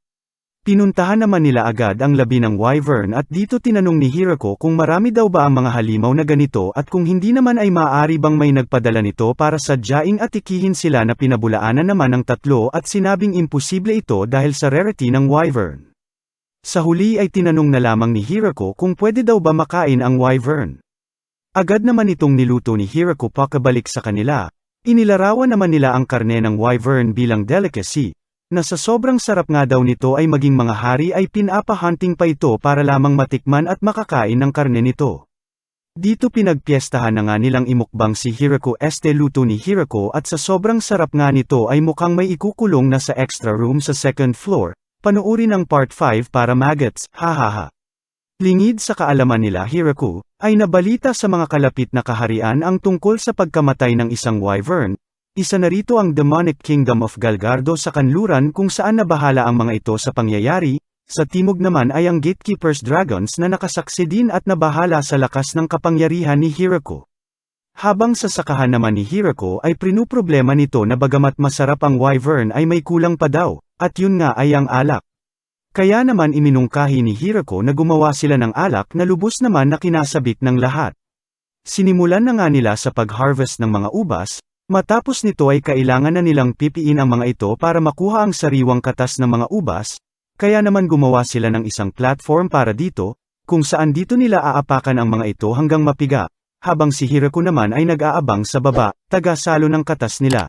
Pinuntahan naman nila agad ang labi ng wyvern at dito tinanong ni Hirako kung marami daw ba ang mga halimaw na ganito at kung hindi naman ay maaari bang may nagpadala nito para sadyaing atikihin sila na pinabulaanan naman ng tatlo at sinabing imposible ito dahil sa rarity ng wyvern. Sa huli ay tinanong na lamang ni Hirako kung pwede daw ba makain ang wyvern. Agad naman itong niluto ni Hirako pakabalik sa kanila, inilarawan naman nila ang karne ng wyvern bilang delicacy, na sa sobrang sarap nga daw nito ay maging mga hari ay pinapa-hunting pa ito para lamang matikman at makakain ng karne nito. Dito pinagpiestahan na nga nilang imukbang si Hirako luto ni Hirako at sa sobrang sarap nga nito ay mukhang may ikukulong na sa extra room sa second floor, panuorin ang part 5 para maggots, hahaha. Lingid sa kaalaman nila Hirako, ay nabalita sa mga kalapit na kaharian ang tungkol sa pagkamatay ng isang wyvern, isa na rito ang demonic kingdom of Galgardo sa kanluran kung saan nabahala ang mga ito sa pangyayari. Sa timog naman ay ang Gatekeeper's Dragons na nakasaksi din at nabahala sa lakas ng kapangyarihan ni Hirako. Habang sa sakahan naman ni Hirako ay prinuproblema nito na bagamat masarap ang wyvern ay may kulang pa daw, at yun nga ay ang alak. Kaya naman iminungkahi ni Hirako na gumawa sila ng alak na lubos naman na kinasabik ng lahat. Sinimulan na nga nila sa pag-harvest ng mga ubas, matapos nito ay kailangan na nilang pipiin ang mga ito para makuha ang sariwang katas ng mga ubas. Kaya naman gumawa sila ng isang platform para dito, kung saan dito nila aapakan ang mga ito hanggang mapiga, habang si Hirako naman ay nag-aabang sa baba, taga-salo ng katas nila.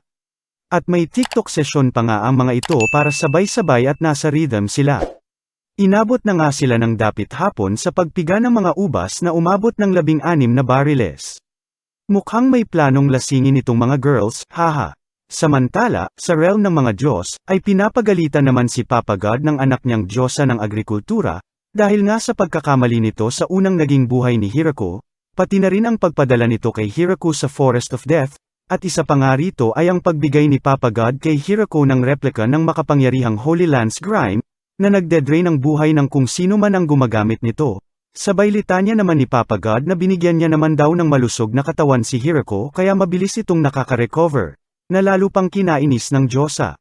At may TikTok session pa nga ang mga ito para sabay-sabay at nasa rhythm sila. Inabot na nga sila ng dapit hapon sa pagpiga ng mga ubas na umabot ng 16 na bariles. Mukhang may planong lasingin itong mga girls, haha. Samantala, sa realm ng mga Diyos, ay pinapagalitan naman si Papa God ng anak niyang Diyosa ng agrikultura, dahil nga sa pagkakamali nito sa unang naging buhay ni Hirako, pati na rin ang pagpadala nito kay Hirako sa Forest of Death, at isa pa nga rito ay ang pagbigay ni Papa God kay Hirako ng replika ng makapangyarihang Holy Lance Grime, na nagdedrain ng buhay ng kung sino man ang gumagamit nito. Sabay litanya naman ni Papa God na binigyan niya naman daw ng malusog na katawan si Hirako kaya mabilis itong nakaka-recover. Na lalo pang kinainis ng Diyosa.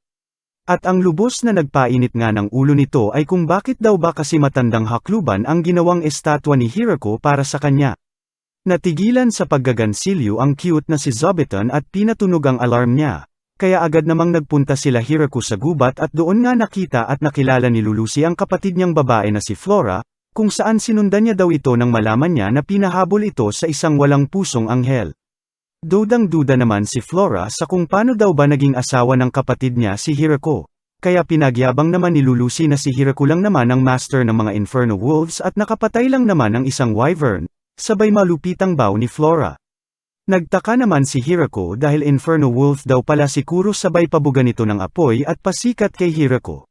At ang lubos na nagpainit nga ng ulo nito ay kung bakit daw ba kasi matandang hakluban ang ginawang estatwa ni Hirako para sa kanya. Natigilan sa paggagansilyo ang cute na si Zobiton at pinatunog ang alarm niya. Kaya agad namang nagpunta sila Hirako sa gubat at doon nga nakita at nakilala ni Lulusi ang kapatid niyang babae na si Flora, kung saan sinundan niya daw ito nang malaman niya na pinahabol ito sa isang walang pusong anghel. Dudang-duda naman si Flora sa kung paano daw ba naging asawa ng kapatid niya si Hirako. Kaya pinagyabang naman ni Lulusi na si Hirako lang naman ang master ng mga Inferno Wolves at nakapatay lang naman ang isang wyvern, sabay malupitang baw ni Flora. Nagtaka naman si Hirako dahil Inferno Wolf daw pala si Kuro sabay pabuga nito ng apoy at pasikat kay Hirako.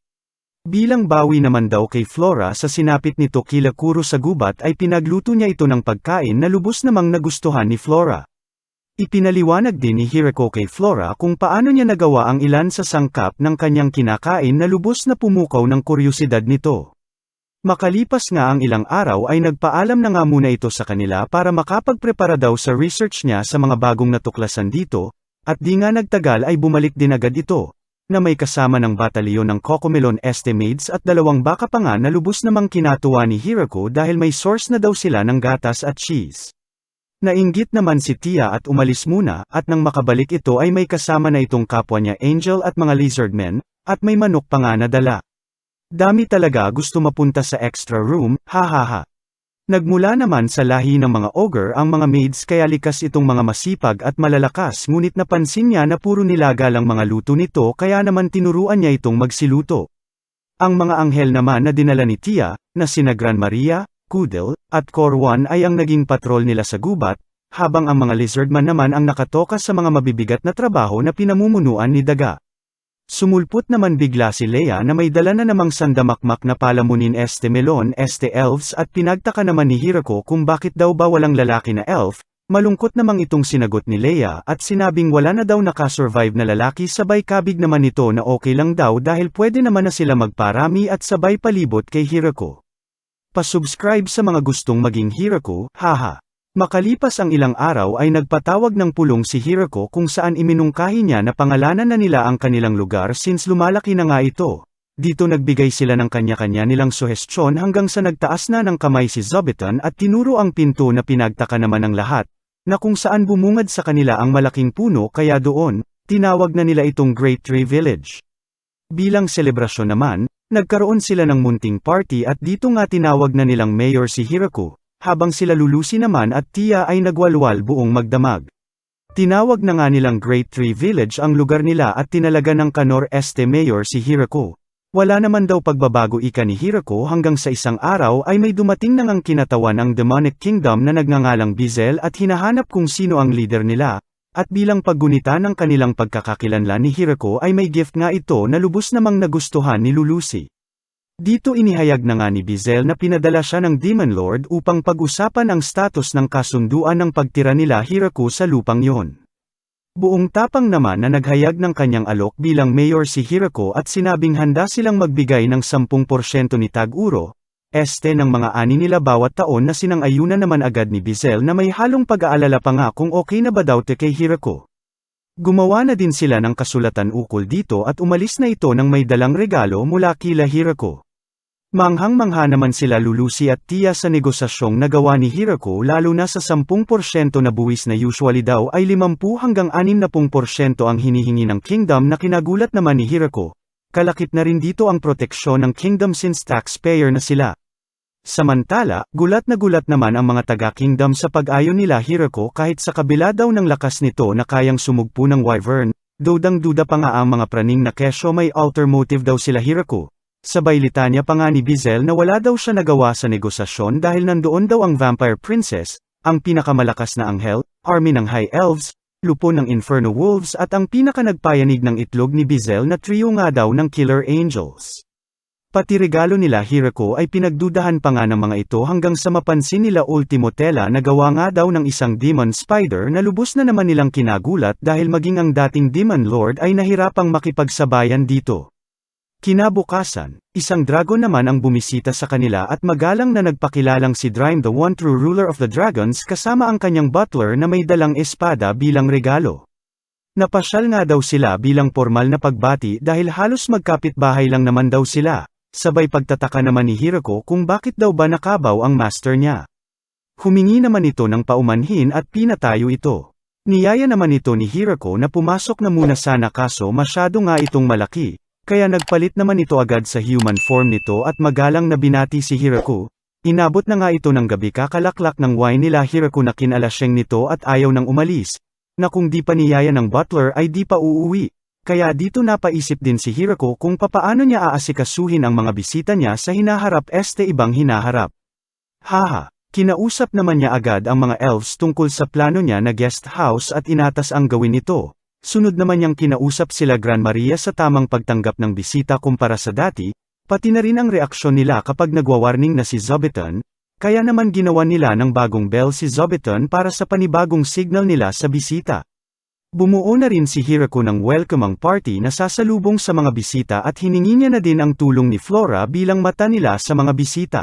Bilang bawi naman daw kay Flora sa sinapit nito kila Kuro sa gubat ay pinagluto niya ito ng pagkain na lubos namang nagustuhan ni Flora. Ipinaliwanag din ni Hirako kay Flora kung paano niya nagawa ang ilan sa sangkap ng kanyang kinakain na lubos na pumukaw ng kuryosidad nito. Makalipas nga ang ilang araw ay nagpaalam na nga muna ito sa kanila para makapagprepara daw sa research niya sa mga bagong natuklasan dito, at di nga nagtagal ay bumalik din agad ito, na may kasama ng batalyon ng Cocomelon Maids at 2 baka pa nga na lubos namang kinatuwa ni Hirako dahil may source na daw sila ng gatas at cheese. Nainggit naman si Tia at umalis muna, at nang makabalik ito ay may kasama na itong kapwa niya Angel at mga lizardmen, at may manok pa nga na dala. Dami talaga gusto mapunta sa extra room, hahaha. Nagmula naman sa lahi ng mga ogre ang mga maids kaya likas itong mga masipag at malalakas ngunit napansin niya na puro nilaga lang mga luto nito kaya naman tinuruan niya itong magsiluto. Ang mga anghel naman na dinala ni Tia, na sina Gran Maria, Kudel, at Corwan ay ang naging patrol nila sa gubat, habang ang mga lizardman naman ang nakatoka sa mga mabibigat na trabaho na pinamumunuan ni Daga. Sumulpot naman bigla si Leia na may dala na namang sandamakmak na palamunin melon elves at pinagtaka naman ni Hirako kung bakit daw ba walang lalaki na elf, malungkot namang itong sinagot ni Leia at sinabing wala na daw nakasurvive na lalaki sabay kabig naman nito na okay lang daw dahil pwede naman na sila magparami at sabay palibot kay Hirako. Pa-subscribe sa mga gustong maging Hirako, haha. Makalipas ang ilang araw ay nagpatawag ng pulong si Hirako kung saan iminungkahi niya na pangalanan na nila ang kanilang lugar since lumalaki na nga ito. Dito nagbigay sila ng kanya-kanya nilang suhestyon hanggang sa nagtaas na ng kamay si Zobiton at tinuro ang pinto na pinagtaka naman ng lahat, na kung saan bumungad sa kanila ang malaking puno kaya doon, tinawag na nila itong Great Tree Village. Bilang selebrasyon naman, nagkaroon sila ng munting party at dito nga tinawag na nilang mayor si Hirako, habang sila Lulusi naman at Tia ay nagwalwal buong magdamag. Tinawag na nga nilang Great Tree Village ang lugar nila at tinalaga ng Kanor Mayor si Hirako. Wala naman daw pagbabago ika ni Hirako hanggang sa isang araw ay may dumating nang ang kinatawan ang Demonic Kingdom na nagngangalang Bizel at hinahanap kung sino ang leader nila, at bilang paggunita ng kanilang pagkakakilanlan ni Hirako ay may gift nga ito na lubos namang nagustuhan ni Lulusi. Dito inihayag na nga ni Bizel na pinadala siya ng Demon Lord upang pag-usapan ang status ng kasunduan ng pagtira nila Hirako sa lupang yon. Buong tapang naman na naghayag ng kanyang alok bilang mayor si Hirako at sinabing handa silang magbigay ng 10% ni Tag-Uro, ng mga ani nila bawat taon na sinang-ayunan naman agad ni Bizel na may halong pag-aalala pa nga kung okay na ba daw kay Hirako. Gumawa na din sila ng kasulatan ukol dito at umalis na ito ng may dalang regalo mula kila Hirako. Manghang-mangha naman sila Lulusi at Tia sa negosasyong nagawa ni Hirako lalo na sa 10% na buwis na usually daw ay 50 hanggang 60% ang hinihingi ng kingdom na kinagulat naman ni Hirako. Kalakip na rin dito ang proteksyon ng kingdom since taxpayer na sila. Samantala, gulat na gulat naman ang mga taga-kingdom sa pag-ayon nila Hirako kahit sa kabila daw ng lakas nito na kayang sumugpo ng wyvern, dudang-duda pa nga ang mga praning na kesyo may alter motive daw sila Hirako. Sabay litanya pa nga ni Bizel na wala daw siya nagawa sa negosasyon dahil nandoon daw ang Vampire Princess, ang pinakamalakas na anghel, army ng High Elves, lupon ng Inferno Wolves at ang pinakanagpayanig ng itlog ni Bizel na trio nga daw ng Killer Angels. Pati regalo nila Hirako ay pinagdudahan pa nga ng mga ito hanggang sa mapansin nila Ultimo Tela na gawa nga daw ng isang Demon Spider na lubos na naman nilang kinagulat dahil maging ang dating Demon Lord ay nahirapang makipagsabayan dito. Kinabukasan, isang dragon naman ang bumisita sa kanila at magalang na nagpakilalang si Drime the One True Ruler of the Dragons kasama ang kanyang butler na may dalang espada bilang regalo. Napasyal nga daw sila bilang formal na pagbati dahil halos magkapit-bahay lang naman daw sila, sabay pagtataka naman ni Hirako kung bakit daw ba nakabaw ang master niya. Humingi naman ito ng paumanhin at pinatayo ito. Niyaya naman ito ni Hirako na pumasok na muna sana kaso masyado nga itong malaki. Kaya nagpalit naman ito agad sa human form nito at magalang na binati si Hirako. Inabot na nga ito ng gabi kakalaklak ng wine nila Hirako na kinalasyeng nito at ayaw nang umalis, na kung di pa niyaya ng butler ay di pa uuwi. Kaya dito napaisip din si Hirako kung papaano niya aasikasuhin ang mga bisita niya sa hinaharap ibang hinaharap. Haha, kinausap naman niya agad ang mga elves tungkol sa plano niya na guest house at inatas ang gawin ito. Sunod naman niyang kinausap sila Gran Maria sa tamang pagtanggap ng bisita kumpara sa dati, pati na rin ang reaksyon nila kapag nagwa-warning na si Zobeton, kaya naman ginawa nila ng bagong bell si Zobeton para sa panibagong signal nila sa bisita. Bumuo na rin si Hirako ng welcoming party na sasalubong sa mga bisita at hiningi niya na din ang tulong ni Flora bilang mata nila sa mga bisita.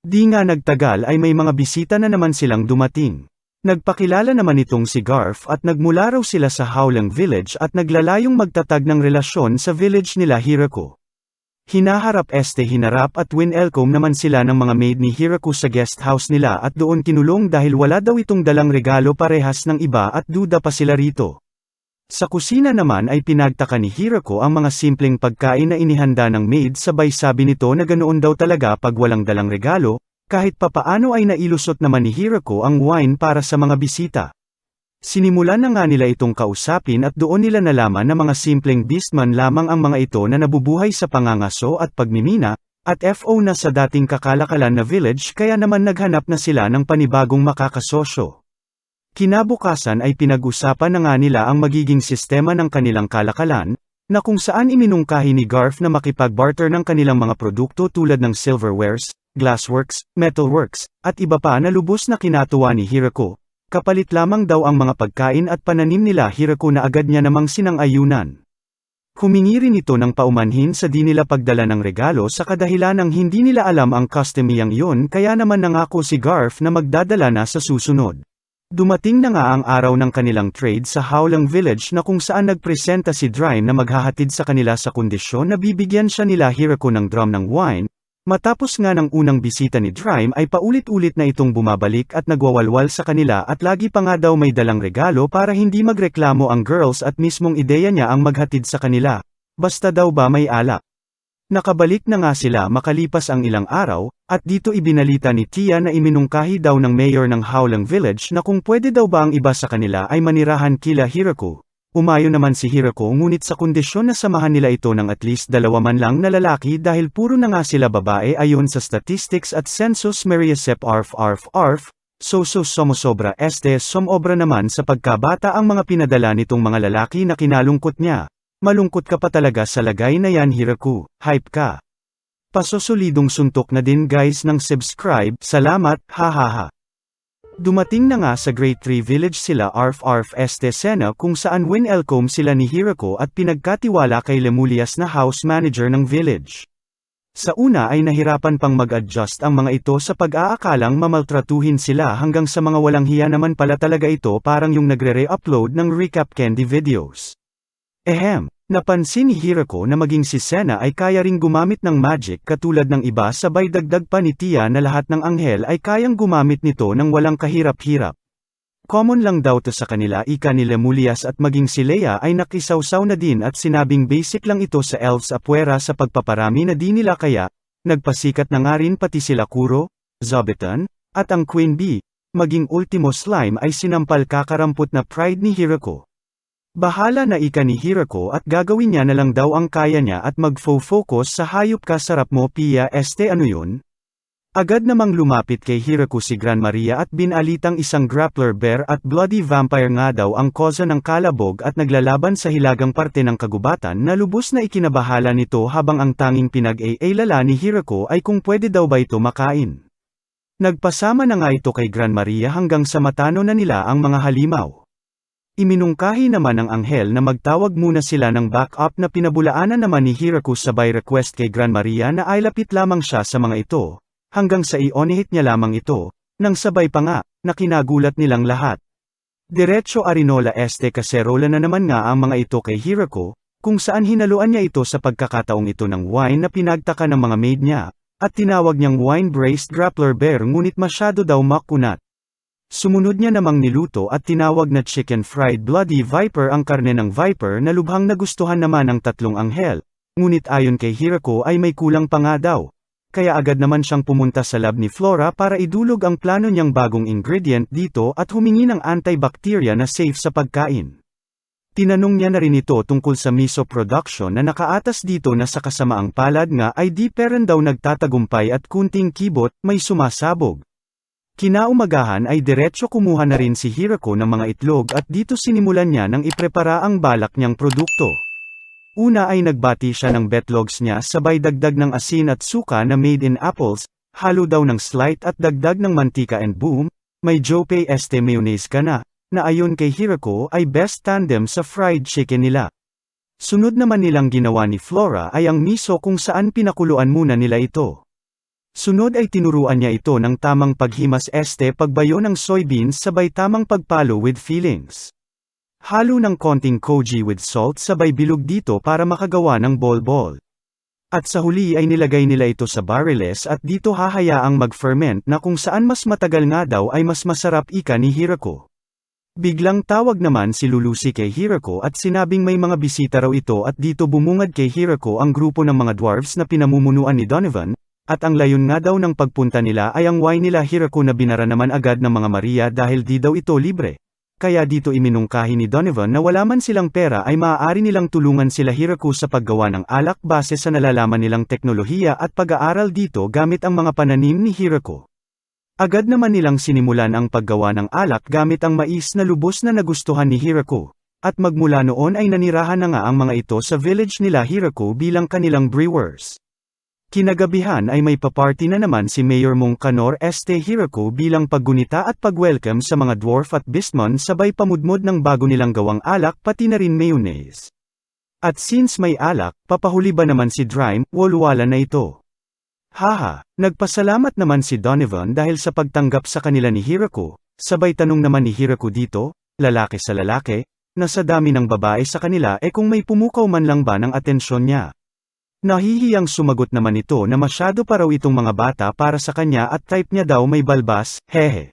Di nga nagtagal ay may mga bisita na naman silang dumating. Nagpakilala naman itong si Garf at nagmula raw sila sa Howlang Village at naglalayong magtatag ng relasyon sa village nila Hirako. Hinaharap hinarap at winelcome naman sila ng mga maid ni Hirako sa guest house nila at doon kinulong dahil wala daw itong dalang regalo parehas ng iba at duda pa sila rito. Sa kusina naman ay pinagtaka ni Hirako ang mga simpleng pagkain na inihanda ng maid sabay sabi nito na ganoon daw talaga pag walang dalang regalo. Kahit papaano ay nailusot naman ni Hirako ang wine para sa mga bisita. Sinimulan na nga nila itong kausapin at doon nila nalaman na mga simpleng beastman lamang ang mga ito na nabubuhay sa pangangaso at pagmimina, at FO na sa dating kakalakalan na village kaya naman naghanap na sila ng panibagong makakasosyo. Kinabukasan ay pinag-usapan na nga nila ang magiging sistema ng kanilang kalakalan, na kung saan iminungkahi ni Garf na makipag-barter ng kanilang mga produkto tulad ng silverwares, glassworks, metalworks, at iba pa na lubos na kinatuwa ni Hirako. Kapalit lamang daw ang mga pagkain at pananim nila Hirako na agad niya namang sinang-ayunan. Humingi rin ito ng paumanhin sa di nila pagdala ng regalo sa kadahilan ng hindi nila alam ang customiyang iyon kaya naman nangako si Garf na magdadala na sa susunod. Dumating na nga ang araw ng kanilang trade sa Howlang Village na kung saan nagpresenta si Drime na maghahatid sa kanila sa kondisyon na bibigyan siya nila Hirako ng drum ng wine. Matapos nga ng unang bisita ni Drime ay paulit-ulit na itong bumabalik at nagwawalwal sa kanila at lagi pa nga daw may dalang regalo para hindi magreklamo ang girls at mismong ideya niya ang maghatid sa kanila. Basta daw ba may alak. Nakabalik na nga sila makalipas ang ilang araw, at dito ibinalita ni Tia na iminungkahi daw ng mayor ng Howlang Village na kung pwede daw ba ang iba sa kanila ay manirahan kila Hirako. Umayon naman si Hirako ngunit sa kondisyon na samahan nila ito ng at least 2 man lang na lalaki dahil puro na nga sila babae ayon sa statistics at census Mariasep arf. Somosobra somobra naman sa pagkabata ang mga pinadala nitong mga lalaki na kinalungkot niya. Malungkot ka pa talaga sa lagay na yan Hirako, hype ka. Pasosolidong suntok na din guys ng subscribe, salamat, hahaha. Dumating na nga sa Great Tree Village sila arf sena kung saan winelcome sila ni Hirako at pinagkatiwala kay Lemulias na house manager ng village. Sa una ay nahirapan pang mag-adjust ang mga ito sa pag-aakalang mamaltratuhin sila hanggang sa mga walang hiya naman pala talaga ito parang yung nagre-re-upload ng recap candy videos. Napansin ni Hirako na maging si Sena ay kaya ring gumamit ng magic katulad ng iba sabay dagdag pa ni Tia na lahat ng anghel ay kayang gumamit nito ng walang kahirap-hirap. Common lang daw to sa kanila ika ni Lemulias at maging si Leia ay nakisawsaw na din at sinabing basic lang ito sa elves apwera sa pagpaparami na di nila kaya, nagpasikat na nga rin pati sila Kuro, Zobitan, at ang Queen Bee, maging Ultimo Slime ay sinampal kakarampot na pride ni Hirako. Bahala na ika ni Hirako at gagawin niya na lang daw ang kaya niya at mag-focus sa hayop ka sarap mo Pia ano yun? Agad namang lumapit kay Hirako si Gran Maria at binalitang isang grappler bear at bloody vampire nga daw ang koza ng kalabog at naglalaban sa hilagang parte ng kagubatan na lubos na ikinabahala nito habang ang tanging pinag-aalala ni Hirako ay kung pwede daw ba ito makain. Nagpasama na nga ito kay Gran Maria hanggang sa matano na nila ang mga halimaw. Iminungkahi naman ng anghel na magtawag muna sila ng backup na pinabulaanan naman ni Hirako sabay request kay Gran Maria na ay lapit lamang siya sa mga ito, hanggang sa i-onihit niya lamang ito, nang sabay pa nga, na kinagulat nilang lahat. Diretso Arinola Cacerola na naman nga ang mga ito kay Hirako, kung saan hinaluan niya ito sa pagkakataong ito ng wine na pinagtaka ng mga maid niya, at tinawag niyang wine-braised grappler bear ngunit masyado daw makunat. Sumunod niya namang niluto at tinawag na chicken fried bloody viper ang karne ng viper na lubhang nagustuhan naman ng 3 anghel, ngunit ayon kay Hirako ay may kulang pa nga daw. Kaya agad naman siyang pumunta sa lab ni Flora para idulog ang plano niyang bagong ingredient dito at humingi ng antibacteria na safe sa pagkain. Tinanong niya na rin ito tungkol sa miso production na nakaatas dito na sa kasamaang palad nga ay di peren daw nagtatagumpay at kunting kibot may sumasabog. Kinaumagahan ay diretso kumuha na rin si Hirako ng mga itlog at dito sinimulan niya nang iprepara ang balak niyang produkto. Una ay nagbati siya ng betlogs niya sabay dagdag ng asin at suka na made in apples, halo daw ng slight at dagdag ng mantika and boom, may jope mayonnaise ka na ayon kay Hirako ay best tandem sa fried chicken nila. Sunod naman nilang ginawa ni Flora ay ang miso kung saan pinakuluan muna nila ito. Sunod ay tinuruan niya ito ng tamang paghimas pagbayo ng soybeans sabay tamang pagpalo with fillings. Halo ng konting koji with salt sabay bilog dito para makagawa ng bol-bol. At sa huli ay nilagay nila ito sa barriles at dito hahayaang mag-ferment na kung saan mas matagal nga daw ay mas masarap ika ni Hirako. Biglang tawag naman si Lulusi kay Hirako at sinabing may mga bisita raw ito at dito bumungad kay Hirako ang grupo ng mga dwarves na pinamumunuan ni Donovan. At ang layon nga daw ng pagpunta nila ay ang wine nila Hirako na binara naman agad ng mga Maria dahil di daw ito libre. Kaya dito iminungkahi ni Donovan na wala man silang pera ay maaari nilang tulungan sila Hirako sa paggawa ng alak base sa nalalaman nilang teknolohiya at pag-aaral dito gamit ang mga pananim ni Hirako. Agad naman nilang sinimulan ang paggawa ng alak gamit ang mais na lubos na nagustuhan ni Hirako. At magmula noon ay nanirahan na nga ang mga ito sa village nila Hirako bilang kanilang brewers. Kinagabihan ay may paparty na naman si Mayor Mongkanor Hirako bilang paggunita at pag-welcome sa mga dwarf at beastmen sabay pamudmod ng bago nilang gawang alak pati na rin mayonnaise. At since may alak, papahuli ba naman si Drime, walwala na ito. Haha, nagpasalamat naman si Donovan dahil sa pagtanggap sa kanila ni Hirako, sabay tanong naman ni Hirako dito, lalaki sa lalaki, na sa dami ng babae sa kanila kung may pumukaw man lang ba ng atensyon niya. Nahihiyang sumagot naman ito na masyado pa raw itong mga bata para sa kanya at type niya daw may balbas, hehe.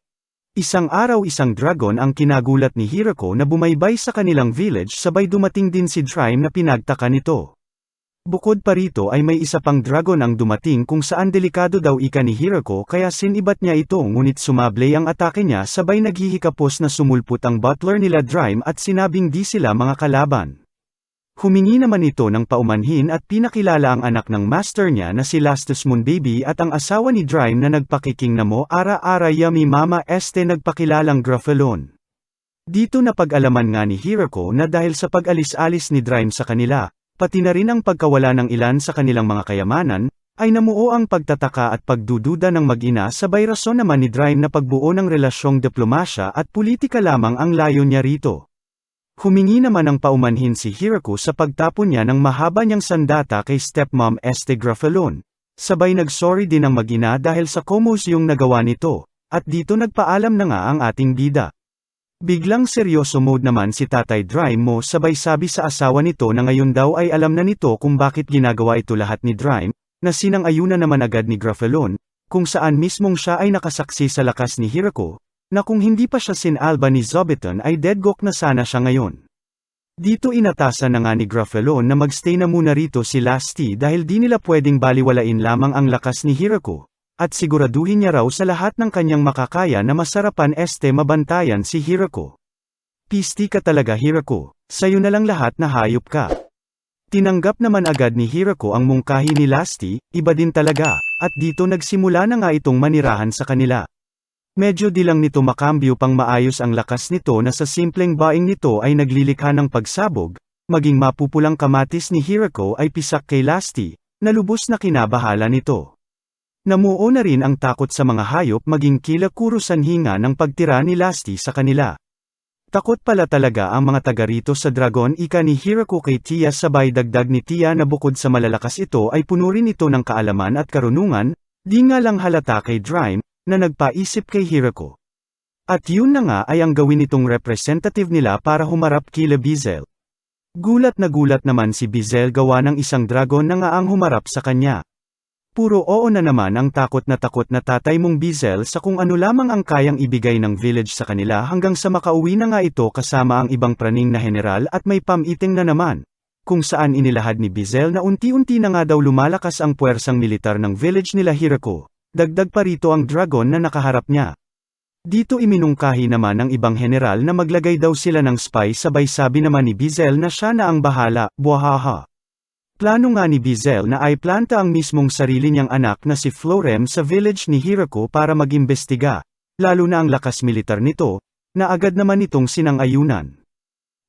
Isang araw isang dragon ang kinagulat ni Hirako na bumaybay sa kanilang village sabay dumating din si Drime na pinagtaka nito. Bukod pa rito ay may isa pang dragon ang dumating kung saan delikado daw ika ni Hirako kaya sinibat niya ito ngunit sumable ang atake niya sabay naghihikapos na sumulpot ang butler nila Drime at sinabing di sila mga kalaban. Humingi naman ito ng paumanhin at pinakilala ang anak ng master niya na si Lastus Moonbaby at ang asawa ni Drime na nagpakiking na mo ara-ara yummy mama nagpakilalang Gruffalon. Dito napag-alaman nga ni Hirako na dahil sa pag-alis-alis ni Drime sa kanila, pati na rin ang pagkawala ng ilan sa kanilang mga kayamanan, ay namuo ang pagtataka at pagdududa ng mag-ina sabay rason naman ni Drime na pagbuo ng relasyong diplomasya at politika lamang ang layo niya rito. Humingi naman ng paumanhin si Hirako sa pagtapon niya ng mahaba niyang sandata kay stepmom Gruffalon. Sabay nagsorry din ang mag-ina dahil sa komos yung nagawa nito, at dito nagpaalam na nga ang ating bida. Biglang seryoso mode naman si Tatay Drime mo sabay sabi sa asawa nito na ngayon daw ay alam na nito kung bakit ginagawa ito lahat ni Drime, na sinang-ayunan naman agad ni Gruffalon, kung saan mismong siya ay nakasaksi sa lakas ni Hirako, na kung hindi pa siya sinalba ni Zobiton ay deadgook na sana siya ngayon. Dito inatasan na nga ni Gruffalon na magstay na muna rito si Lasty dahil di nila pwedeng baliwalain lamang ang lakas ni Hirako. At siguraduhin niya raw sa lahat ng kanyang makakaya na masarapan mabantayan si Hirako. Pisti ka talaga Hirako, sayo na lang lahat na hayop ka. Tinanggap naman agad ni Hirako ang mungkahi ni Lasty, iba din talaga, at dito nagsimula na nga itong manirahan sa kanila. Medyo di lang nito makambyo pang maayos ang lakas nito na sa simpleng baing nito ay naglilikha ng pagsabog, maging mapupulang kamatis ni Hirako ay pisak kay Lasty, na lubos na kinabahala nito. Namuo na rin ang takot sa mga hayop maging kila-kurusan hinga ng pagtira ni Lasty sa kanila. Takot pala talaga ang mga taga rito sa dragon ika ni Hirako kay Tia sabay dagdag ni Tia na bukod sa malalakas ito ay puno rin ito ng kaalaman at karunungan, di nga lang halata kay Drime, na nagpaisip kay Hirako. At yun na nga ay ang gawin itong representative nila para humarap kila Bizel. Gulat naman si Bizel gawa ng isang dragon na nga ang humarap sa kanya. Puro oo na naman ang takot na tatay mong Bizel sa kung ano lamang ang kayang ibigay ng village sa kanila hanggang sa makauwi na nga ito kasama ang ibang praning na general at may pamiting na naman, kung saan inilahad ni Bizel na unti-unti na nga daw lumalakas ang puwersang militar ng village nila Hirako, dagdag pa rito ang dragon na nakaharap niya. Dito iminungkahi naman ng ibang general na maglagay daw sila ng spy sabay sabi naman ni Bizel na siya na ang bahala, buhaha. Plano nga ni Bizel na ay planta ang mismong sarili niyang anak na si Florem sa village ni Hirako para mag-imbestiga, lalo na ang lakas militar nito, na agad naman itong sinang-ayunan.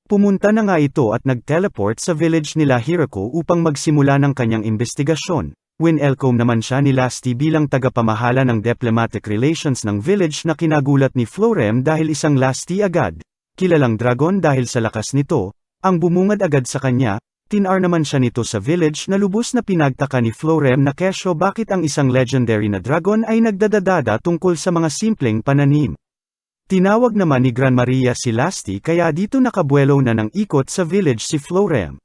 Pumunta na nga ito at nag-teleport sa village nila Hirako upang magsimula ng kanyang investigasyon. Winelcome naman siya ni Lasty bilang tagapamahala ng diplomatic relations ng village na kinagulat ni Florem dahil isang Lasty agad, kilalang dragon dahil sa lakas nito, ang bumungad agad sa kanya. Tinar naman siya nito sa village na lubos na pinagtaka ni Florem na kesyo bakit ang isang legendary na dragon ay nagdadadada tungkol sa mga simpleng pananim. Tinawag naman ni Gran Maria si Lasty kaya dito nakabuelo na ng ikot sa village si Florem.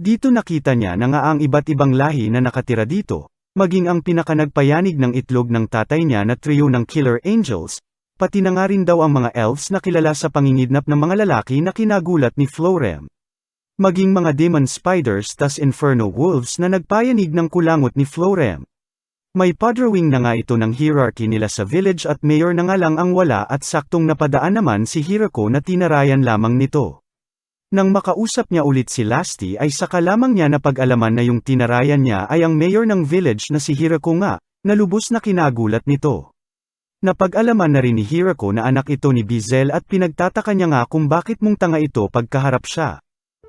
Dito nakita niya na nga ang iba't ibang lahi na nakatira dito, maging ang pinakanagpayanig ng itlog ng tatay niya na trio ng Killer Angels, pati na nga rin daw ang mga elves na kilala sa pangingidnap ng mga lalaki na kinagulat ni Florem. Maging mga demon spiders tas inferno wolves na nagpayanig ng kulangot ni Florem. May padrawing na nga ito ng hierarchy nila sa village at mayor na nga lang ang wala at saktong napadaan naman si Hirako na tinarayan lamang nito. Nang makausap niya ulit si Lasty ay saka lamang niya napag-alaman na yung tinarayan niya ay ang mayor ng village na si Hirako nga, na lubos na kinagulat nito. Napag-alaman na rin ni Hirako na anak ito ni Bizel at pinagtataka niya nga kung bakit mong tanga ito pagkaharap siya.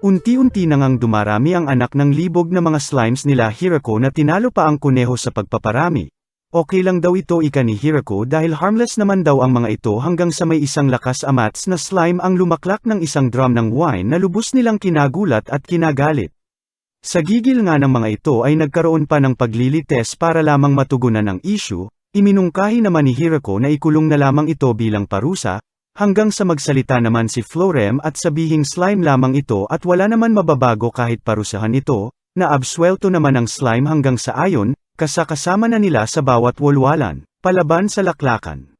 Unti-unti na ngang dumarami ang anak ng libog na mga slimes nila Hirako na tinalo pa ang kuneho sa pagpaparami. Okay lang daw ito ika ni Hirako dahil harmless naman daw ang mga ito hanggang sa may isang lakas amats na slime ang lumaklak ng isang drum ng wine na lubos nilang kinagulat at kinagalit. Sa gigil nga ng mga ito ay nagkaroon pa ng paglilites para lamang matugunan ang issue, iminungkahi naman ni Hirako na ikulong na lamang ito bilang parusa, hanggang sa magsalita naman si Florem at sabihing slime lamang ito at wala naman mababago kahit parusahan ito, na absuelto naman ang slime hanggang sa ayon, kasama na nila sa bawat walwalan, palaban sa laklakan.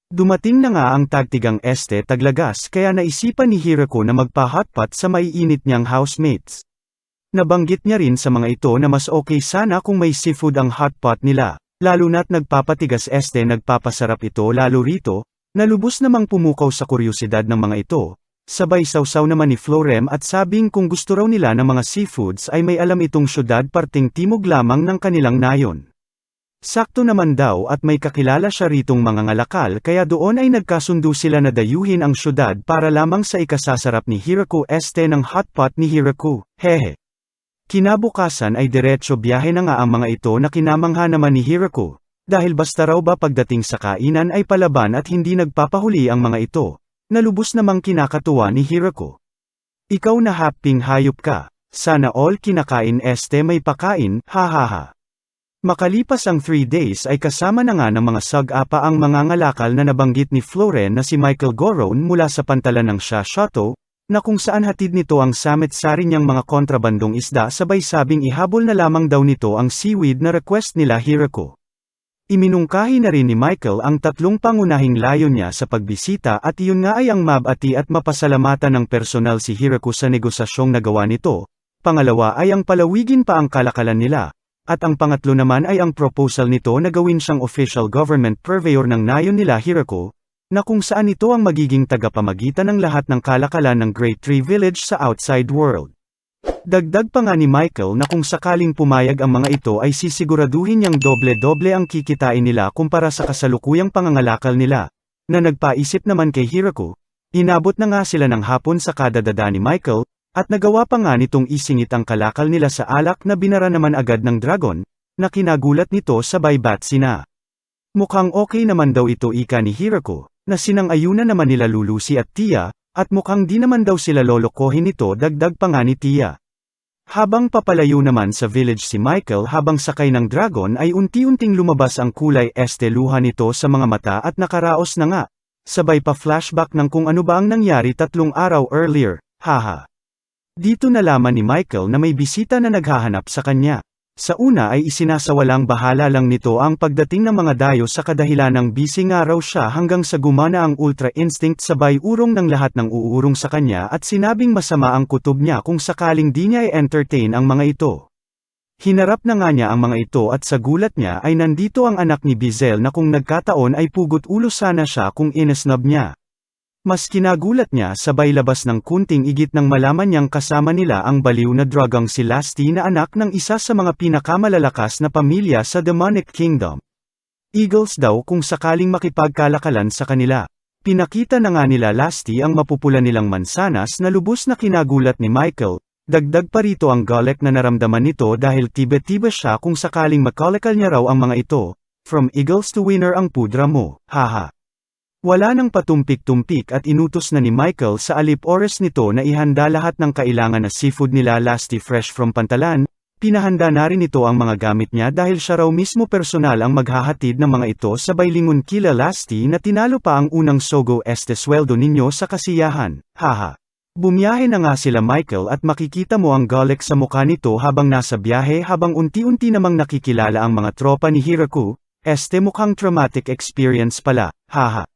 Dumating na nga ang tagtigang taglagas kaya naisipan ni Hirako na magpa-hotpot sa maiinit niyang housemates. Nabanggit niya rin sa mga ito na mas okay sana kung may seafood ang hotpot nila, lalo na't nagpapatigas nagpapasarap ito lalo rito, na lubos namang pumukaw sa kuryosidad ng mga ito. Sabay sausaw naman ni Florem at sabing kung gusto raw nila ng mga seafoods ay may alam itong syudad parting timog lamang ng kanilang nayon. Sakto naman daw at may kakilala siya ritong mga ngalakal kaya doon ay nagkasundo sila na dayuhin ang syudad para lamang sa ikasasarap ni Hirako ng hotpot ni Hirako, hehe. Kinabukasan ay diretso biyahe na nga ang mga ito na kinamangha naman ni Hirako, dahil basta raw ba pagdating sa kainan ay palaban at hindi nagpapahuli ang mga ito. Nalubos namang kinakatuwa ni Hirako. Ikaw na haping hayop ka, sana all kinakain may pakain, hahaha. Makalipas ang 3 days ay kasama na nga ng mga sag-apa ang mga ngalakal na nabanggit ni Floren na si Michael Goron mula sa pantalan ng Shashoto, na kung saan hatid nito ang samit-sari niyang mga kontrabandong isda sabay sabing ihabol na lamang daw nito ang seaweed na request nila Hirako. Iminungkahi na rin ni Michael ang 3 pangunahing layon niya sa pagbisita at iyon nga ay ang mabati at mapasalamatan ng personal si Hirako sa negosasyong nagawa nito, pangalawa ay ang palawigin pa ang kalakalan nila, at ang pangatlo naman ay ang proposal nito na gawin siyang official government purveyor ng nayon nila Hirako, na kung saan ito ang magiging tagapamagitan ng lahat ng kalakalan ng Great Tree Village sa outside world. Dagdag pa nga ni Michael na kung sakaling pumayag ang mga ito ay sisiguraduhin niyang doble-doble ang kikitain nila kumpara sa kasalukuyang pangangalakal nila, na nagpaisip naman kay Hirako. Inabot na nga sila ng hapon sa kadadada ni Michael, at nagawa pa nga nitong isingit ang kalakal nila sa alak na binara naman agad ng dragon, na kinagulat nito sabay batsi na. Mukhang okay naman daw ito ika ni Hirako, na sinang-ayunan naman nila Lulusi at Tia, at mukhang di naman daw sila lolokohin nito dagdag pa nga ni Tia. Habang papalayo naman sa village si Michael habang sakay ng dragon ay unti-unting lumabas ang kulay luha nito sa mga mata at nakaraos na nga. Sabay pa flashback ng kung ano ba ang nangyari 3 araw earlier, haha. Dito nalaman ni Michael na may bisita na naghahanap sa kanya. Sa una ay isinasawalang bahala lang nito ang pagdating ng mga dayo sa kadahilan ng busy nga raw siya hanggang sa gumana ang ultra instinct sabay urong ng lahat ng uurong sa kanya at sinabing masama ang kutob niya kung sakaling di niya i-entertain ang mga ito. Hinarap na nga niya ang mga ito at sa gulat niya ay nandito ang anak ni Bizel na kung nagkataon ay pugot ulo sana siya kung inesnob niya. Mas kinagulat niya sabay labas ng kunting igit nang malaman niyang kasama nila ang baliw na dragang si Lasty na anak ng isa sa mga pinakamalalakas na pamilya sa Demonic Kingdom. Eagles daw kung sakaling makipagkalakalan sa kanila. Pinakita na nga nila Lasty ang mapupula nilang mansanas na lubos na kinagulat ni Michael, dagdag pa rito ang galek na naramdaman nito dahil tibe-tibe siya kung sakaling makalakal niya raw ang mga ito, from Eagles to winner ang pudra mo, haha. Wala nang patumpik-tumpik at inutos na ni Michael sa alip-oras nito na ihanda lahat ng kailangan na seafood nila Lasty fresh from Pantalan, pinahanda na rin ito ang mga gamit niya dahil siya raw mismo personal ang maghahatid ng mga ito sabay lingon kila Lasty na tinalo pa ang unang sogo sweldo ninyo sa kasiyahan, haha. Bumiyahe na nga sila Michael at makikita mo ang galek sa mukha nito habang nasa biyahe habang unti-unti namang nakikilala ang mga tropa ni Hirako, mukhang traumatic experience pala, haha.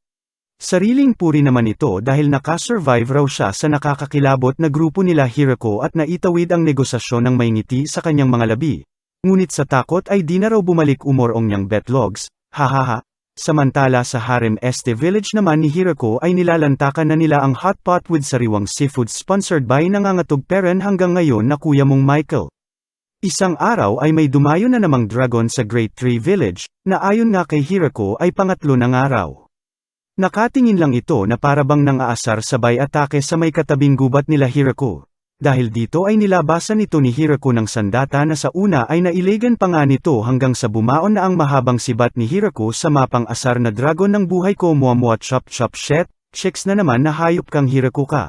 Sariling puri naman ito dahil nakasurvive raw siya sa nakakakilabot na grupo nila Hirako at naitawid ang negosasyon ng may ngiti sa kanyang mga labi. Ngunit sa takot ay di na raw bumalik umorong niyang betlogs, hahaha. Samantala sa harem village naman ni Hirako ay nilalantakan na nila ang hot pot with sariwang seafood sponsored by nangangatog peren hanggang ngayon na kuya mong Michael. Isang araw ay may dumayo na namang dragon sa Great Tree Village, na ayon nga kay Hirako ay pangatlo ng araw. Nakatingin lang ito na parabang nang aasar sabay atake sa may katabing gubat nila Hirako. Dahil dito ay nilabasan ito ni Hirako ng sandata na sa una ay nailegan pa nga nito hanggang sa bumaon na ang mahabang sibat ni Hirako sa mapang asar na dragon ng buhay ko muamua chop chop shit, chicks na naman na hayop kang Hirako ka.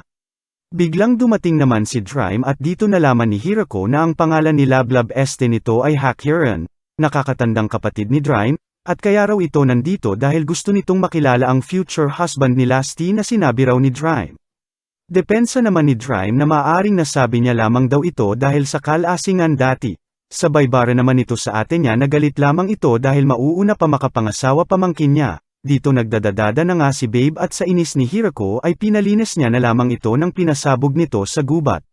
Biglang dumating naman si Drime at dito nalaman ni Hirako na ang pangalan ni Lablab nito ay Hakiran, nakakatandang kapatid ni Drime. At kaya raw ito nandito dahil gusto nitong makilala ang future husband ni Lasty na sinabi raw ni Drime. Depensa naman ni Drime na maaaring nasabi niya lamang daw ito dahil sa kalasingan dati. Sabay bara naman ito sa ate niya na galit lamang ito dahil mauuna pa makapangasawa pamangkin niya. Dito nagdadadada na nga si Babe at sa inis ni Hirako ay pinalinis niya na lamang ito nang pinasabog nito sa gubat.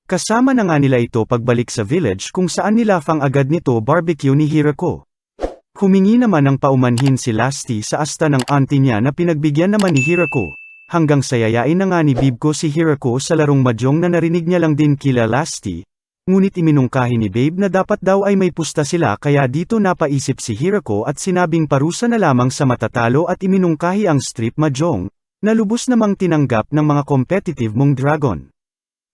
Kasama na nga nila ito pagbalik sa village kung saan nilafang agad nito barbecue ni Hirako. Humingi naman ng paumanhin si Lasty sa asta ng auntie niya na pinagbigyan naman ni Hirako, hanggang sayayain na nga ni Bibko si Hirako sa larong mahjong na narinig niya lang din kila Lasty, ngunit iminungkahi ni Babe na dapat daw ay may pusta sila kaya dito napaisip si Hirako at sinabing parusa na lamang sa matatalo at iminungkahi ang strip mahjong, na lubos namang tinanggap ng mga competitive mong dragon.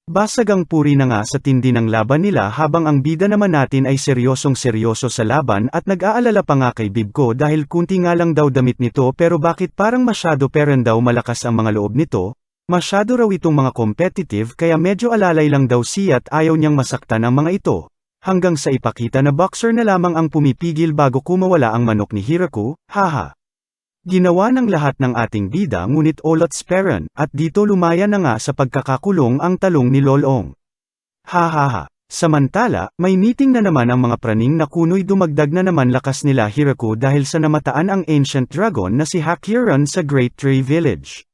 Basagang puri na nga sa tindi ng laban nila habang ang bida naman natin ay seryosong-seryoso sa laban at nag-aalala pa nga kay Bibko dahil kunti nga lang daw damit nito pero bakit parang masyado peren daw malakas ang mga loob nito, masyado raw itong mga competitive kaya medyo alalay lang daw siya at ayaw niyang masaktan ang mga ito, hanggang sa ipakita na boxer na lamang ang pumipigil bago kumawala ang manok ni Hirako, haha. Ginawa ng lahat ng ating bida ngunit olots peren, at dito lumaya na nga sa pagkakakulong ang talong ni Lolong. Hahaha. Samantala, may meeting na naman ang mga praning na kuno'y dumagdag na naman lakas nila Hirako dahil sa namataan ang ancient dragon na si Hakiran sa Great Tree Village.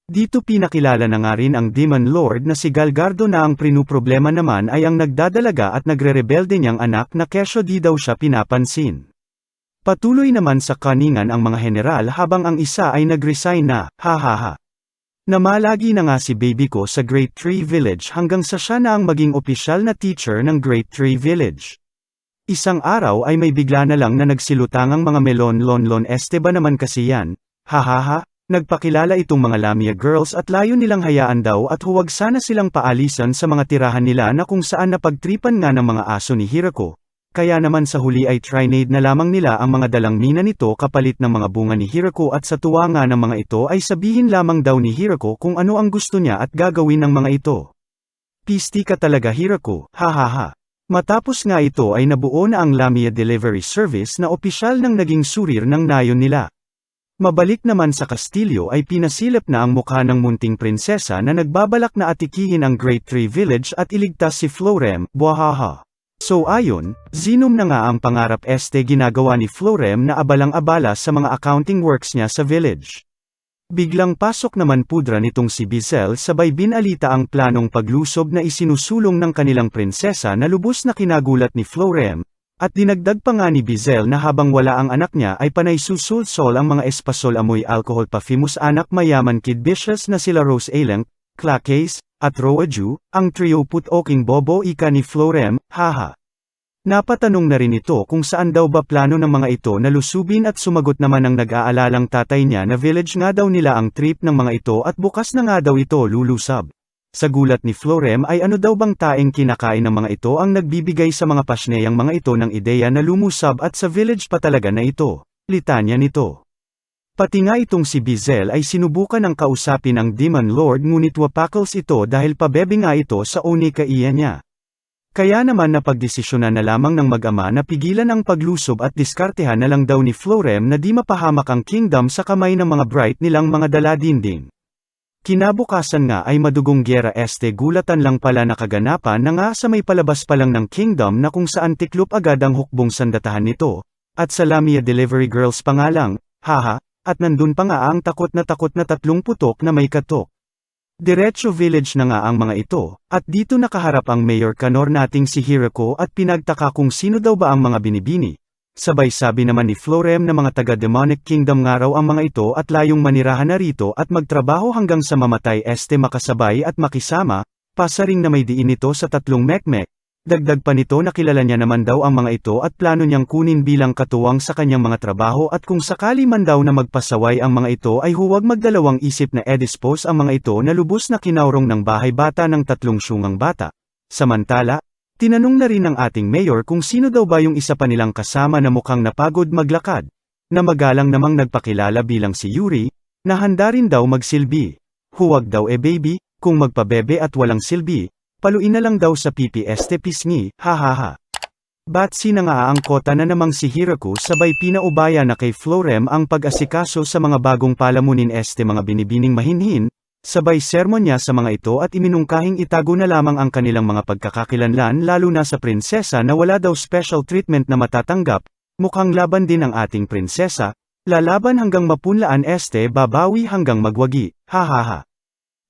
Dito pinakilala na nga rin ang Demon Lord na si Galgardo na ang prinuproblema naman ay ang nagdadalaga at nagre-rebelde niyang anak na kesyo di daw siya pinapansin. Patuloy naman sa kaningan ang mga general habang ang isa ay nag-resign na, hahaha. Namalagi na nga si Baby ko sa Great Tree Village hanggang sa siya na ang maging opisyal na teacher ng Great Tree Village. Isang araw ay may bigla na lang na nagsilutangang mga melon-lon-lon Esteban naman kasi yan, hahaha, nagpakilala itong mga Lamia girls at layo nilang hayaan daw at huwag sana silang paalisan sa mga tirahan nila na kung saan napagtripan nga ng mga aso ni Hirako. Kaya naman sa huli ay trinade na lamang nila ang mga dalang mina nito kapalit ng mga bunga ni Hirako at sa tuwa nga ng mga ito ay sabihin lamang daw ni Hirako kung ano ang gusto niya at gagawin ng mga ito. Pisti ka talaga Hirako, hahaha. Matapos nga ito ay nabuo na ang Lamia Delivery Service na opisyal ng naging surir ng nayon nila. Mabalik naman sa kastilyo ay pinasilip na ang mukha ng munting prinsesa na nagbabalak na atikihin ang Great Tree Village at iligtas si Florem, buhahaha. So ayon, zinom na nga ang pangarap ginagawa ni Florem na abalang-abala sa mga accounting works niya sa village. Biglang pasok naman pudra nitong si Bizel sabay binalita ang planong paglusob na isinusulong ng kanilang prinsesa na lubos na kinagulat ni Florem, at dinagdag pa nga ni Bizel na habang wala ang anak niya ay panay susulsol ang mga espasol amoy alcohol pa famous anak mayaman kid vicious na sila Rose Aleng, Clacase, at Roaju, ang trio put-oking bobo ika ni Florem, haha. Napatanong na rin ito kung saan daw ba plano ng mga ito na lusubin at sumagot naman ang nag-aalalang tatay niya na village nga daw nila ang trip ng mga ito at bukas na nga daw ito lulusab. Sa gulat ni Florem ay ano daw bang taeng kinakain ng mga ito ang nagbibigay sa mga pasneyang mga ito ng ideya na lumusab at sa village pa talaga na ito. Litanya nito. Pati nga itong si Bizel ay sinubukan ng kausapin ang Demon Lord ngunit wapakals ito dahil pabebe nga ito sa unikaiya niya. Kaya naman napagdesisyonan na lamang ng mag-ama na pigilan ang paglusob at diskartehan na lang daw ni Florem na di mapahamak ang kingdom sa kamay ng mga bright nilang mga daladinding. Kinabukasan nga ay madugong gyera gulatan lang pala na kaganapan na nga sa may palabas pa lang ng kingdom na kung saan tiklop agad ang hukbong sandatahan nito, at sa Lamia Delivery Girls pa nga lang, haha. At nandun pa nga ang takot na 30 putok na may katok. Diretso village na nga ang mga ito, at dito nakaharap ang Mayor Kanor nating si Hirako at pinagtaka kung sino daw ba ang mga binibini. Sabay sabi naman ni Florem na mga taga-demonic kingdom nga raw ang mga ito at layong manirahan na rito at magtrabaho hanggang sa mamatay makasabay at makisama, pasaring na may diin ito sa 3 mekmek. Dagdag pa nito na kilala niya naman daw ang mga ito at plano niyang kunin bilang katuwang sa kanyang mga trabaho at kung sakali man daw na magpasaway ang mga ito ay huwag magdalawang isip na edispose ang mga ito na lubos na kinaurong ng bahay bata ng 3 syungang bata. Samantala, tinanong na rin ng ating mayor kung sino daw ba yung isa pa nilang kasama na mukhang napagod maglakad, na magalang namang nagpakilala bilang si Yuri, na handa rin daw magsilbi. Huwag daw baby, kung magpabebe at walang silbi. Paluin na lang daw sa PPS pisngi, hahaha. Batsi na nga ang kota na namang si Hirako sabay pinaubaya na kay Florem ang pag-asikaso sa mga bagong palamunin mga binibining mahinhin, sabay sermon niya sa mga ito at iminungkahing itago na lamang ang kanilang mga pagkakakilanlan lalo na sa prinsesa na wala daw special treatment na matatanggap, mukhang laban din ang ating prinsesa, lalaban hanggang mapunlaan babawi hanggang magwagi, hahaha.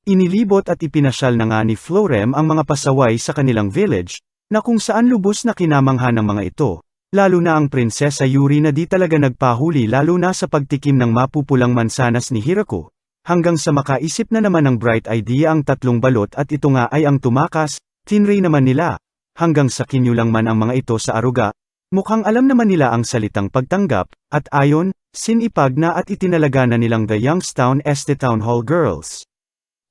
Inilibot at ipinasyal na nga ni Florem ang mga pasaway sa kanilang village, na kung saan lubos na kinamangha ng mga ito, lalo na ang Prinsesa Yuri na di talaga nagpahuli lalo na sa pagtikim ng mapupulang mansanas ni Hirako, hanggang sa makaisip na naman ng bright idea ang tatlong balot at ito nga ay ang tumakas, tinray naman nila, hanggang sa kinyulang man ang mga ito sa aruga, mukhang alam naman nila ang salitang pagtanggap, at ayon, sinipag na at itinalaga na nilang the Youngstown Este Town Hall Girls.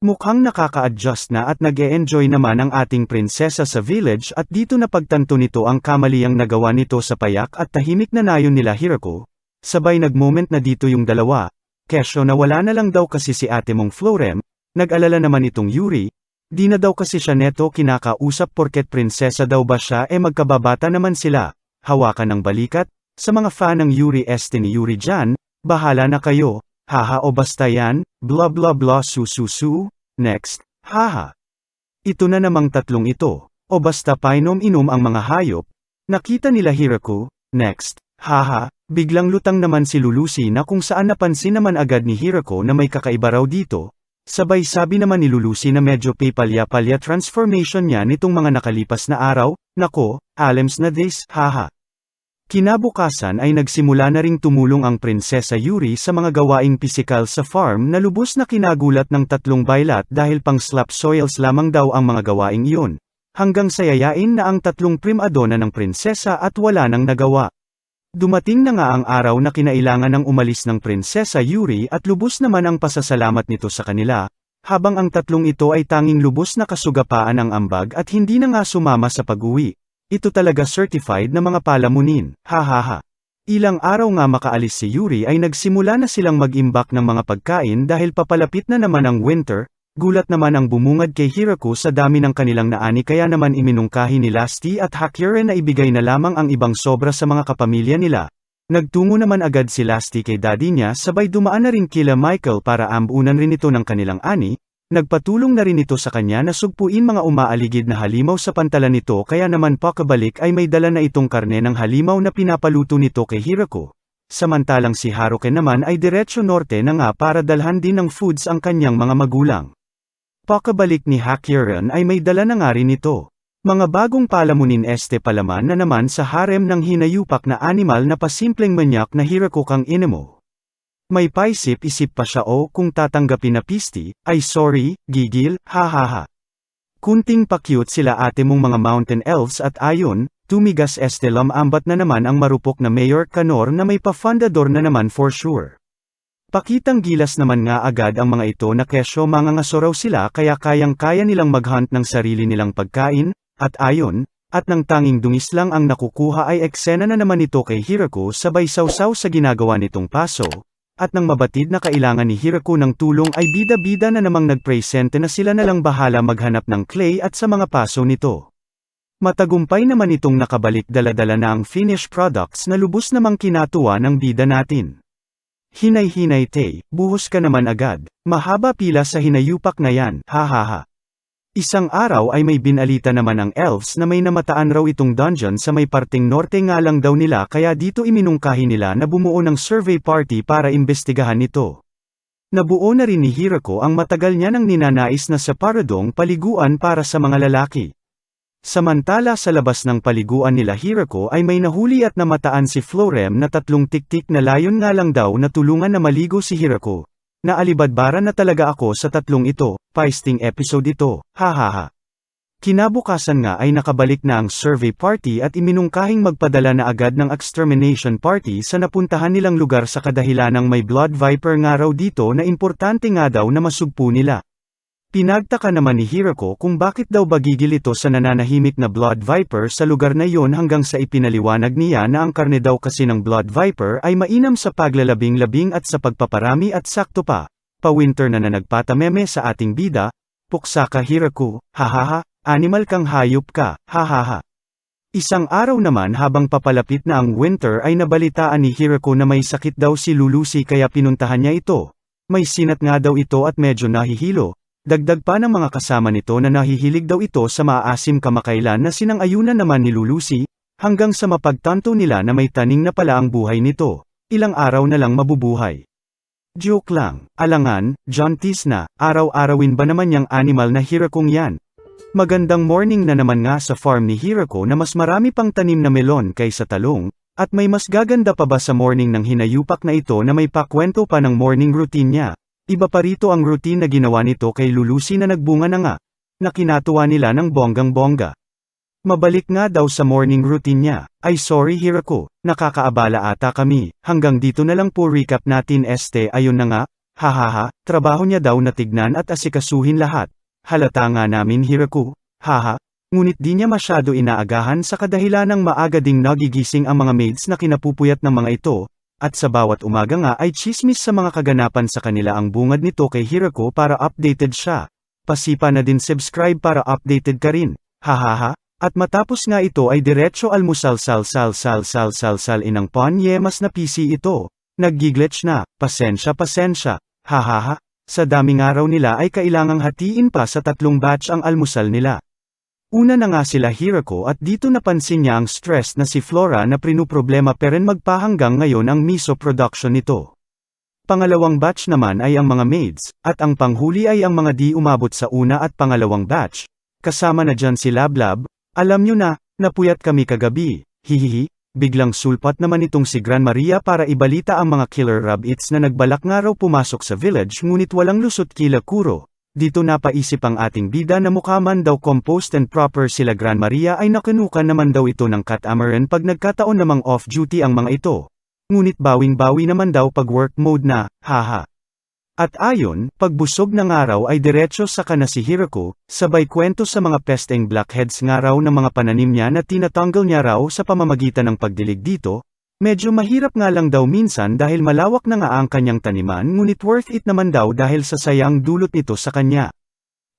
Mukhang nakaka-adjust na at nag-e-enjoy naman ang ating prinsesa sa village at dito napagtanto nito ang kamaliyang nagawa nito sa payak at tahimik na nayon nila Hirako. Sabay nag-moment na dito yung dalawa, kesyo na wala na lang daw kasi si ate mong Florem, nag-alala naman itong Yuri, di na daw kasi siya neto kinakausap porket prinsesa daw ba siya magkababata naman sila, hawakan ng balikat, sa mga fan ng Yuri Este ni Yuri dyan, bahala na kayo. Haha o basta yan, blah blah blah su, next, haha. Ito na namang tatlong ito, o basta painom-inom ang mga hayop, nakita nila Hirako, next, haha, biglang lutang naman si Lulusi na kung saan napansin naman agad ni Hirako na may kakaiba raw dito, sabay sabi naman ni Lulusi na medyo pipalya-palya transformation niya nitong mga nakalipas na araw, nako, alems na this, haha. Kinabukasan ay nagsimula na ring tumulong ang Prinsesa Yuri sa mga gawaing pisikal sa farm na lubos na kinagulat ng tatlong baylat dahil pang slap soils lamang daw ang mga gawaing iyon. Hanggang sayayain na ang tatlong primadona ng prinsesa at wala nang nagawa. Dumating na nga ang araw na kinailangan ng umalis ng Prinsesa Yuri at lubos naman ang pasasalamat nito sa kanila, habang ang tatlong ito ay tanging lubos na kasugapaan ang ambag at hindi na nga sumama sa pag-uwi. Ito talaga certified na mga palamunin, hahaha. Ilang araw nga makaalis si Yuri ay nagsimula na silang mag-imbak ng mga pagkain dahil papalapit na naman ang winter, gulat naman ang bumungad kay Hirako sa dami ng kanilang naani kaya naman iminungkahi ni Lasty at Hakyure na ibigay na lamang ang ibang sobra sa mga kapamilya nila. Nagtungo naman agad si Lasty kay daddy niya sabay dumaan na rin kila Michael para ambunan rin ito ng kanilang ani. Nagpatulong na rin ito sa kanya na sugpuin mga umaaligid na halimaw sa pantalan nito kaya naman pakabalik ay may dala na itong karne ng halimaw na pinapaluto nito kay Hirako. Samantalang si Haruka naman ay diretso norte na nga para dalhan din ng foods ang kanyang mga magulang. Pakabalik ni Hakyuren ay may dala na nga rin ito. Mga bagong palamunin este palaman na naman sa harem ng hinayupak na animal na pasimpleng manyak na Hirako kang inemo. May paisip-isip pa siya kung tatanggapin na pisti, ay sorry, gigil, hahaha. Kunting pa-cute sila ate mong mga mountain elves at ayon, tumigas este lamambat na naman ang marupok na Mayor Canor na may pa-fundador na naman for sure. Pakitang gilas naman nga agad ang mga ito na kesyo mangangaso raw sila kaya kayang-kaya nilang mag-hunt ng sarili nilang pagkain, at ayon, at nang tanging dungis lang ang nakukuha ay eksena na naman ito kay Hirako sabay sausaw sa ginagawa nitong paso. At nang mabatid na kailangan ni Hirako ng tulong ay bida-bida na namang nagpresente na sila na lang bahala maghanap ng clay at sa mga paso nito. Matagumpay naman itong nakabalik dala-dala na ang finished products na lubos namang kinatuwa ng bida natin. Hinay-hinay te, buhos ka naman agad, mahaba pila sa hinayupak na yan, hahaha. Isang araw ay may binalita naman ang elves na may namataan raw itong dungeon sa may parteng norte nga lang daw nila kaya dito iminungkahi nila na bumuo ng survey party para imbestigahan ito. Nabuo na rin ni Hirako ang matagal niya nang ninanais na sa paradong paliguan para sa mga lalaki. Samantala sa labas ng paliguan nila Hirako ay may nahuli at namataan si Florem na tatlong tiktik na layon nga lang daw na tulungan na maligo si Hirako. Naalibadbara na talaga ako sa tatlong ito, feisting episode ito, hahaha. Kinabukasan nga ay nakabalik na ang survey party at iminungkahing magpadala na agad ng extermination party sa napuntahan nilang lugar sa kadahilanang may blood viper nga raw dito na importante nga daw na masugpo nila. Pinagtaka naman ni Hirako kung bakit daw bagigil ito sa nananahimik na blood viper sa lugar na yon hanggang sa ipinaliwanag niya na ang karne daw kasi ng blood viper ay mainam sa paglalabing-labing at sa pagpaparami at sakto pa. Pa-winter na nagpatameme sa ating bida, puksa ka Hirako, hahaha, animal kang hayop ka, hahaha. Isang araw naman habang papalapit na ang winter ay nabalitaan ni Hirako na may sakit daw si Lulusi kaya pinuntahan niya ito. May sinat nga daw ito at medyo nahihilo. Dagdag pa ng mga kasama nito na nahihilig daw ito sa maaasim kamakailan na sinang-ayunan naman ni Lulusi, hanggang sa mapagtanto nila na may taning na pala ang buhay nito, ilang araw na lang mabubuhay. Joke lang, alangan, Jaunties na, araw-arawin ba naman yang animal na Hirokong yan? Magandang morning na naman nga sa farm ni Hiroko na mas marami pang tanim na melon kaysa talong, at may mas gaganda pa ba sa morning ng hinayupak na ito na may pakwento pa ng morning routine niya. Iba pa rito ang routine na ginawa nito kay Lulusi na nagbunga na nga, na kinatuwa nila ng bonggang-bongga. Mabalik nga daw sa morning routine niya. Ay sorry Hiroko, nakakaabala ata kami, hanggang dito na lang po recap natin ayun na nga, hahaha, trabaho niya daw na tignan at asikasuhin lahat. Halata nga namin Hiroko, haha, ngunit di niya masyado inaagahan sa kadahilanang maaga ding nagigising ang mga maids na kinapupuyat ng mga ito, at sa bawat umaga nga ay chismis sa mga kaganapan sa kanila ang bungad nito kay Hiroko para updated siya. Pasipa na din subscribe para updated ka rin, hahaha. At matapos nga ito ay diretso almusal inang yemas na PC ito. Naggiglitch na, pasensya, hahaha. Sa daming araw nila ay kailangang hatiin pa sa 3 batch ang almusal nila. Una na nga sila Hiroko at dito napansin niya ang stress na si Flora na pinuproblema peren magpahanggang ngayon ang miso production nito. Pangalawang batch naman ay ang mga maids, at ang panghuli ay ang mga di umabot sa una at pangalawang batch. Kasama na dyan si Lablab. Alam nyo na, napuyat kami kagabi, hihihi, biglang sulpat naman itong si Gran Maria para ibalita ang mga killer rabbits na nagbalak nga raw pumasok sa village ngunit walang lusot kila Kuro. Dito napaisip ang ating bida na mukha man daw composed and proper sila Gran Maria ay nakanukan naman daw ito ng catamaran pag nagkataon namang off-duty ang mga ito. Ngunit bawing-bawi naman daw pag work mode na, haha. At ayon, pagbusog ng araw ay diretso sa kana si Hiroko, sabay kwento sa mga pesteng blackheads nga raw ng mga pananim niya na tinatanggal niya raw sa pamamagitan ng pagdilig dito. Medyo mahirap nga lang daw minsan dahil malawak na nga ang kanyang taniman ngunit worth it naman daw dahil sa sayang dulot nito sa kanya.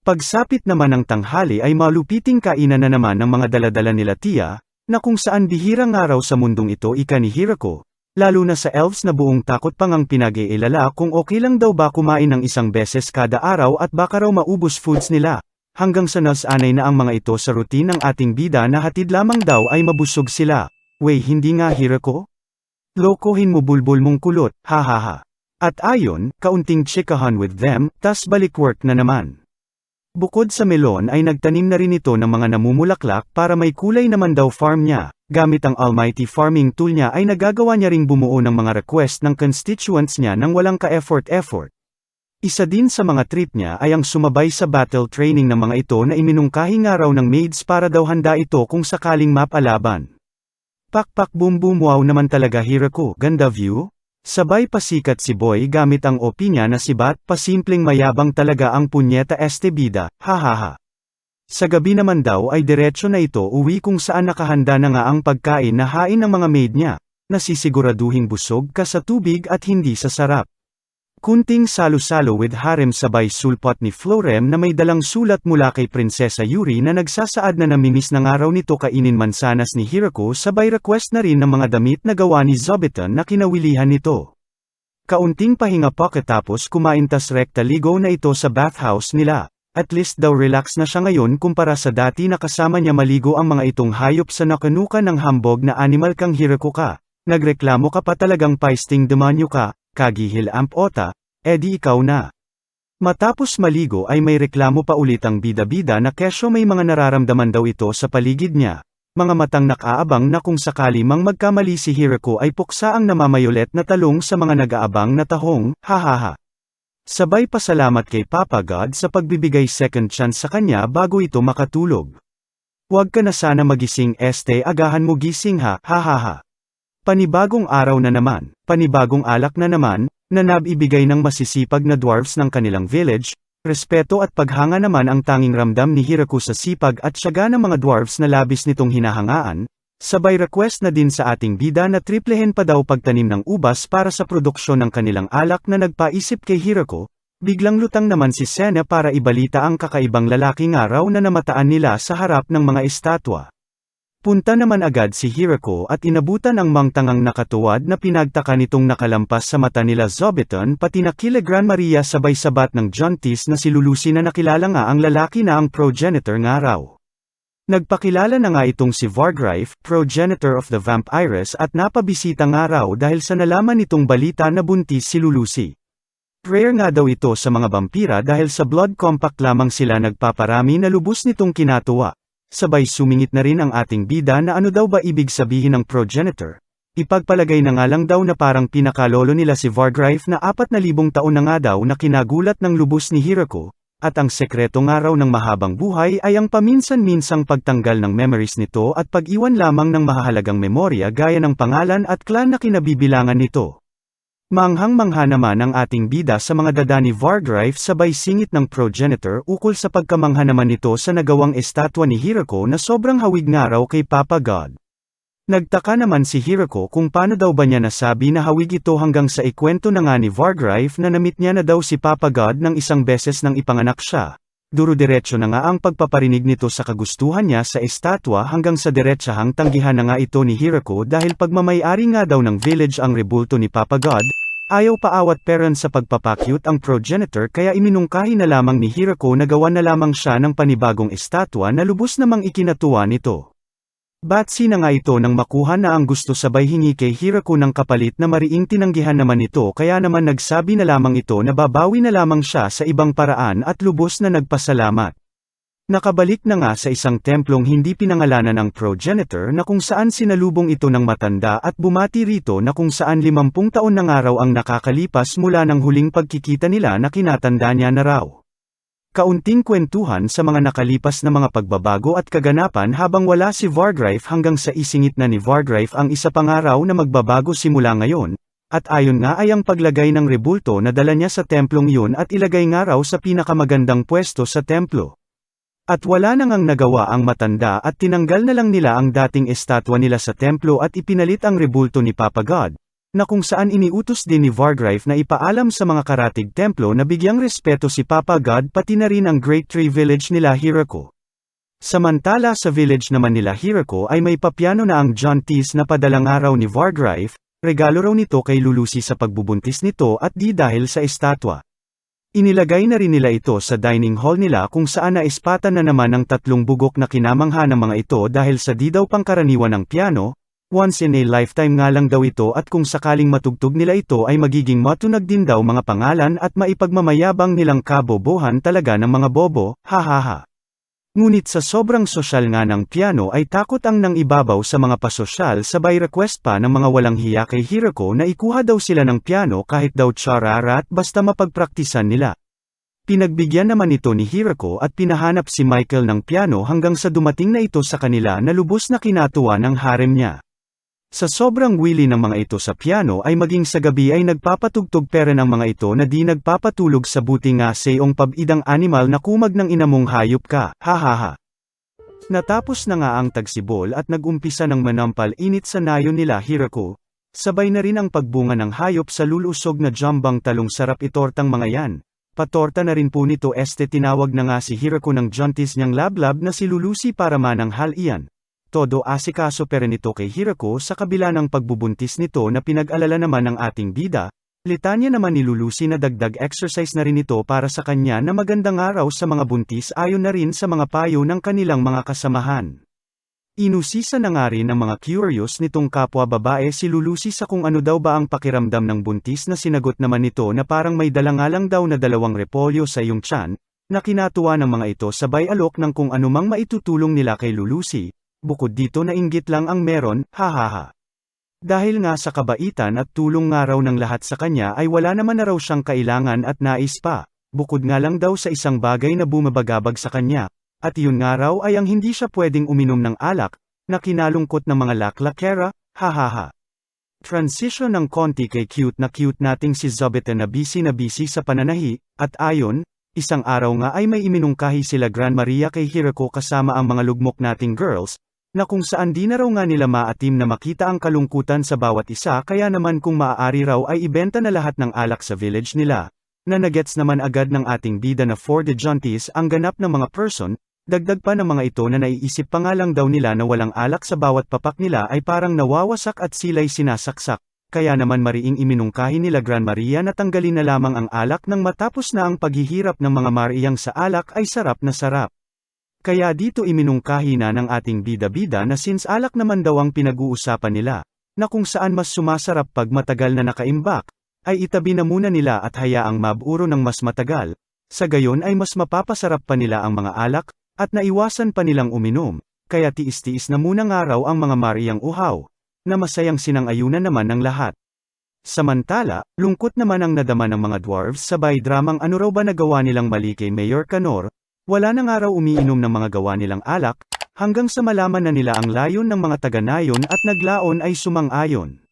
Pagsapit naman ng tanghali ay malupiting kainan na naman ng mga daladala nila Tia, na kung saan bihirang araw sa mundong ito ika ni Hiroko. Lalo na sa elves na buong takot pang ang pinag-iilala kung okay lang daw ba kumain ng 1 beses kada araw at baka raw maubos foods nila. Hanggang sa nasanay na ang mga ito sa routine ng ating bida na hatid lamang daw ay mabusog sila. Wey hindi nga Hiroko? Lokohin mo bulbul mong kulot, hahaha. At ayon, kaunting chikahan with them, tas balik work na naman. Bukod sa melon ay nagtanim na rin ito ng mga namumulaklak para may kulay naman daw farm niya. Gamit ang almighty farming tool niya ay nagagawa niya ring bumuo ng mga request ng constituents niya nang walang ka-effort. Isa din sa mga trip niya ay ang sumabay sa battle training ng mga ito na iminungkahi nga raw ng maids para daw handa ito kung sakaling mapalaban. Pak boom boom wow naman talaga Hiroko, ganda view? Sabay pasikat si Boy gamit ang opinya na si Bat, pasimpleng mayabang talaga ang punyeta bida, hahaha. Sa gabi naman daw ay diretso na ito uwi kung saan nakahanda na nga ang pagkain na hain ng mga maid niya, nasisiguraduhing busog ka sa tubig at hindi sa sarap. Kunting salo-salo with harem sabay sulpot ni Florem na may dalang sulat mula kay Prinsesa Yuri na nagsasaad na namimiss ng araw nito kainin mansanas ni Hiroko sabay request na rin ng mga damit na gawa ni Zobiton na kinawilihan nito. Kaunting pahinga pagkatapos kumain tas rekta ligo na ito sa bathhouse nila. At least daw relax na siya ngayon kumpara sa dati na kasama niya maligo ang mga itong hayop sa nakanuka ng hambog na animal kang Hiroko ka. Nagreklamo ka pa talagang paisting demonyo ka, kagihil amp ota, edi ikaw na. Matapos maligo ay may reklamo pa ulit ang bida-bida na kesyo may mga nararamdaman daw ito sa paligid niya. Mga matang nakaabang na kung sakali mang magkamali si Hiroko ay puksa ang namamayolet na talong sa mga nag-aabang na tahong, hahaha. Sabay pasalamat kay Papa God sa pagbibigay second chance sa kanya bago ito makatulog. Huwag ka na sana magising agahan mo gising ha, hahaha. Panibagong araw na naman, panibagong alak na naman, na nabibigay ng masisipag na dwarfs ng kanilang village, respeto at paghanga naman ang tanging ramdam ni Hiroko sa sipag at syaga ng mga dwarfs na labis nitong hinahangaan. Sabay request na din sa ating bida na triplehin pa daw pagtanim ng ubas para sa produksyon ng kanilang alak na nagpaisip kay Hiroko, biglang lutang naman si Sena para ibalita ang kakaibang lalaking araw na namataan nila sa harap ng mga estatwa. Punta naman agad si Hiroko at inabutan ang mangtangang nakatuwad na pinagtaka nitong nakalampas sa mata nila Zobiton pati na kila Gran Maria sabay sabat ng Jaunties na si Lulusi na nakilala nga ang lalaki na ang progenitor nga raw. Nagpakilala na nga itong si Vargrife, progenitor of the Vampires at napabisita nga raw dahil sa nalaman nitong balita na buntis si Lulusi. Rare nga daw ito sa mga vampira dahil sa blood compact lamang sila nagpaparami na lubos nitong kinatuwa. Sabay sumingit na rin ang ating bida na ano daw ba ibig sabihin ng progenitor. Ipagpalagay na nga lang daw na parang pinakalolo nila si Vargrife na 4,000 taon na nga daw na kinagulat ng lubos ni Hirako, at ang sekreto nga raw ng mahabang buhay ay ang paminsan-minsang pagtanggal ng memories nito at pag-iwan lamang ng mahahalagang memorya gaya ng pangalan at clan na kinabibilangan nito. Manghang-mangha naman ang ating bida sa mga dada ni Vargrife sabay singit ng progenitor ukol sa pagkamangha naman nito sa nagawang estatwa ni Hirako na sobrang hawig nga raw kay Papa God. Nagtaka naman si Hirako kung paano daw ba niya nasabi na hawig ito hanggang sa ikwento na nga ni Vargrife na namit niya na daw si Papa God ng isang beses nang ipanganak siya. Duro-diretso na nga ang pagpaparinig nito sa kagustuhan niya sa estatwa hanggang sa diretsahang tanggihan na nga ito ni Hirako dahil pagmamay-ari nga daw ng village ang rebulto ni Papa God. Ayaw paawat peran sa pagpapakyut ang progenitor kaya iminungkahi na lamang ni Hirako na gawan na lamang siya ng panibagong estatwa na lubos namang ikinatuwa nito. Batsi na nga ito nang makuha na ang gusto sabay hingi kay Hirako ng kapalit na mariing tinanggihan naman ito kaya naman nagsabi na lamang ito na babawi na lamang siya sa ibang paraan at lubos na nagpasalamat. Nakabalik na nga sa isang templong hindi pinangalanan ang progenitor na kung saan sinalubong ito ng matanda at bumati rito na kung saan 50 taon na nga raw ang nakakalipas mula ng huling pagkikita nila na kinatanda niya na raw. Kaunting kwentuhan sa mga nakalipas na mga pagbabago at kaganapan habang wala si Vargrife hanggang sa isingit na ni Vargrife ang isa pang araw na magbabago simula ngayon, at ayon nga ay ang paglagay ng rebulto na dala niya sa templong yun at ilagay nga raw sa pinakamagandang pwesto sa templo. At wala nang ang nagawa ang matanda at tinanggal na lang nila ang dating estatwa nila sa templo at ipinalit ang rebulto ni Papa God, na kung saan iniutos din ni Vargrife na ipaalam sa mga karatig templo na bigyang respeto si Papa God pati na rin ang Great Tree Village nila Hirako. Samantala sa village naman nila Hirako ay may papiano na ang Jontis na padalang araw ni Vargrife, regalo raw nito kay Lulusi sa pagbubuntis nito at di dahil sa estatwa. Inilagay na rin nila ito sa dining hall nila kung saan naispatan na naman ang 3 bugok na kinamangha ng mga ito dahil sa di daw pangkaraniwan ng piano, once in a lifetime nga lang daw ito at kung sakaling matugtog nila ito ay magiging matunag din daw mga pangalan at maipagmamayabang nilang kabobohan talaga ng mga bobo, hahaha. Ngunit sa sobrang sosyal nga ng piano ay takot ang nang ibabaw sa mga pasosyal sabay request pa ng mga walang hiya kay Hirako na ikuha daw sila ng piano kahit daw tsarara at basta mapagpraktisan nila. Pinagbigyan naman ito ni Hirako at pinahanap si Michael ng piano hanggang sa dumating na ito sa kanila na lubos na kinatuwa ng harem niya. Sa sobrang wili ng mga ito sa piano ay maging sa gabi ay nagpapatugtog pera ng mga ito na di nagpapatulog sa buti nga sayong pabidang animal na kumag ng inamong hayop ka, hahaha. Natapos na nga ang tagsibol at nagumpisa ng manampal init sa nayo nila Hirako, sabay na rin ang pagbunga ng hayop sa lulusog na jambang talong sarap itortang mga yan. Patorta na rin po nito tinawag na nga si Hirako ng Jontis niyang lablab na si Lulusi para mananghal iyan. Todo asikaso pero nito kay Hirako sa kabila ng pagbubuntis nito na pinag-alala naman ng ating bida, litanya naman ni Lulusi na dagdag exercise na rin ito para sa kanya na magandang araw sa mga buntis ayon na rin sa mga payo ng kanilang mga kasamahan. Inusisa na nga rin ng mga curious nitong kapwa babae si Lulusi sa kung ano daw ba ang pakiramdam ng buntis na sinagot naman nito na parang may dalangalang daw na 2 repolyo sa iyong tiyan, na kinatuwa ng mga ito sabay alok ng kung anumang maitutulong nila kay Lulusi. Bukod dito na inggit lang ang meron, hahaha. Dahil nga sa kabaitan at tulong nga raw ng lahat sa kanya ay wala naman na raw siyang kailangan at nais pa, bukod nga lang daw sa isang bagay na bumabagabag sa kanya, at yun nga raw ay ang hindi siya pwedeng uminom ng alak, na kinalungkot ng mga laklakera, hahaha. Transition ng konti kay cute nating si Zobete na busy sa pananahi, at ayon, isang araw nga ay may iminungkahi sila Gran Maria kay Hirako kasama ang mga lugmok nating girls, na kung saan di na raw nga nila maatim na makita ang kalungkutan sa bawat isa kaya naman kung maaari raw ay ibenta na lahat ng alak sa village nila, na nagets naman agad ng ating bida na for the Jontis ang ganap ng mga person, dagdag pa ng mga ito na naiisip pa nga lang daw nila na walang alak sa bawat papak nila ay parang nawawasak at sila'y sinasaksak, kaya naman mariing iminungkahi nila Gran Maria na tanggalin na lamang ang alak nang matapos na ang paghihirap ng mga Mariang sa alak ay sarap na sarap. Kaya dito iminungkahi na ng ating bida-bida na since alak naman daw ang pinag-uusapan nila, na kung saan mas sumasarap pag matagal na nakaimbak, ay itabi na muna nila at hayaang maburo ng mas matagal, sa gayon ay mas mapapasarap pa nila ang mga alak, at naiwasan pa nilang uminom, kaya tiis-tiis na munang araw ang mga Mariang uhaw, na masayang sinang-ayunan naman ng lahat. Samantala, lungkot naman ang nadama ng mga dwarves sabay dramang ano raw ba nagawa nilang mali kay Mayor Canor, wala na nga raw umiinom ng mga gawa nilang alak, hanggang sa malaman na nila ang layon ng mga taga-nayon at naglaon ay sumang-ayon.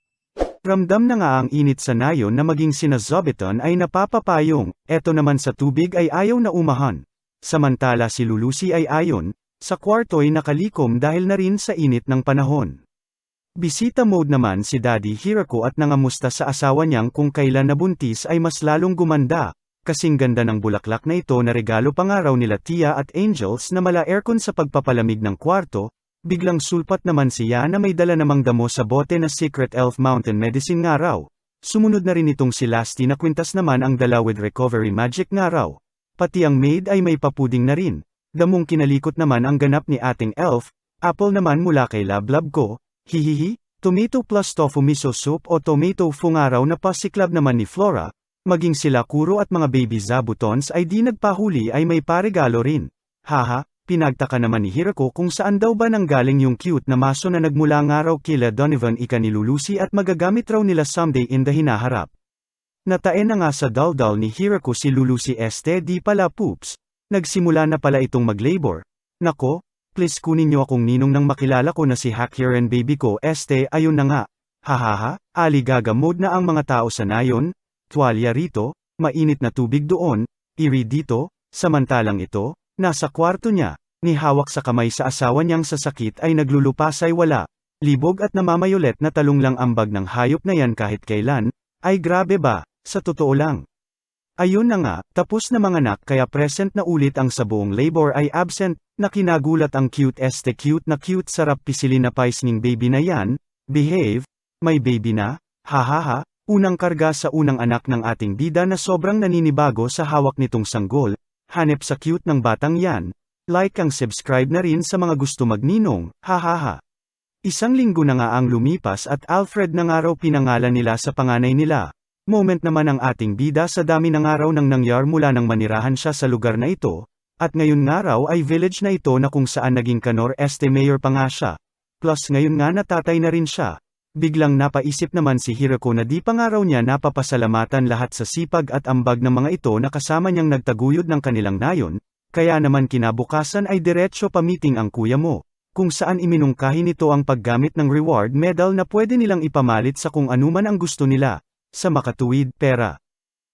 Ramdam na nga ang init sa nayon na maging sina Zobiton ay napapapayong, eto naman sa tubig ay ayaw na umahan. Samantala si Lulusi ay ayon, sa kwarto'y nakalikom dahil na rin sa init ng panahon. Bisita mode naman si Daddy Hirako at nangamusta sa asawa niyang kung kailan nabuntis ay mas lalong gumanda, kasing ganda ng bulaklak na ito na regalo pa nga raw nila Tia at Angels na mala aircon sa pagpapalamig ng kwarto. Biglang sulpat naman siya na may dala namang damo sa bote na Secret Elf Mountain Medicine nga raw. Sumunod na rin itong si Lasty na kwintas naman ang dala with Recovery Magic nga raw. Pati ang maid ay may papuding na rin. Damong kinalikot naman ang ganap ni ating elf, apple naman mula kay Lablab ko, hihihi, tomato plus tofu miso soup o tomato fungaraw na pasiklab naman ni Flora, maging sila Kuro at mga baby Zabutons ay di nagpahuli ay may paregalo rin. Haha. Pinagtaka naman ni Hirako kung saan daw ba nanggaling yung cute na maso na nagmula nga raw kila Donovan ika ni Lulusi at magagamit raw nila someday in the hinaharap. Natae na nga sa daldal ni Hirako si Lulusi di pala poops. Nagsimula na pala itong mag-labor. Nako, please kunin niyo akong ninong nang makilala ko na si Hakiren baby ko ayun na nga. Hahaha, aligaga mode na ang mga tao sa nayon, tuwalya rito, mainit na tubig doon, iri dito, samantalang ito, nasa kwarto niya, ni hawak sa kamay sa asawa niyang sa sakit ay naglulupasay wala, libog at namamayolet na talong lang ambag ng hayop na yan kahit kailan, ay grabe ba, sa totoo lang. Ayun na nga, tapos na manganak kaya present na ulit ang sa buong labor ay absent, na kinagulat ang cute na cute sarap pisilin na paisning baby na yan, behave, may baby na, hahaha, unang karga sa unang anak ng ating bida na sobrang naninibago sa hawak nitong sanggol. Hanep sa cute ng batang yan, like ang subscribe na rin sa mga gusto magninong, hahaha. Isang linggo na nga ang lumipas at Alfred na nga raw pinangalan nila sa panganay nila. Moment naman ang ating bida sa dami ng araw nang nangyar mula nang manirahan siya sa lugar na ito, at ngayon nga raw ay village na ito na kung saan naging Canor mayor pa nga siya. Plus ngayon nga natatay na rin siya. Biglang napaisip naman si Hirako na di pa nga raw niya napapasalamatan lahat sa sipag at ambag ng mga ito na kasama niyang nagtaguyod ng kanilang nayon, kaya naman kinabukasan ay diretso pa meeting ang kuya mo, kung saan iminungkahi nito ang paggamit ng reward medal na pwede nilang ipamalit sa kung anuman ang gusto nila, sa makatuwid, pera.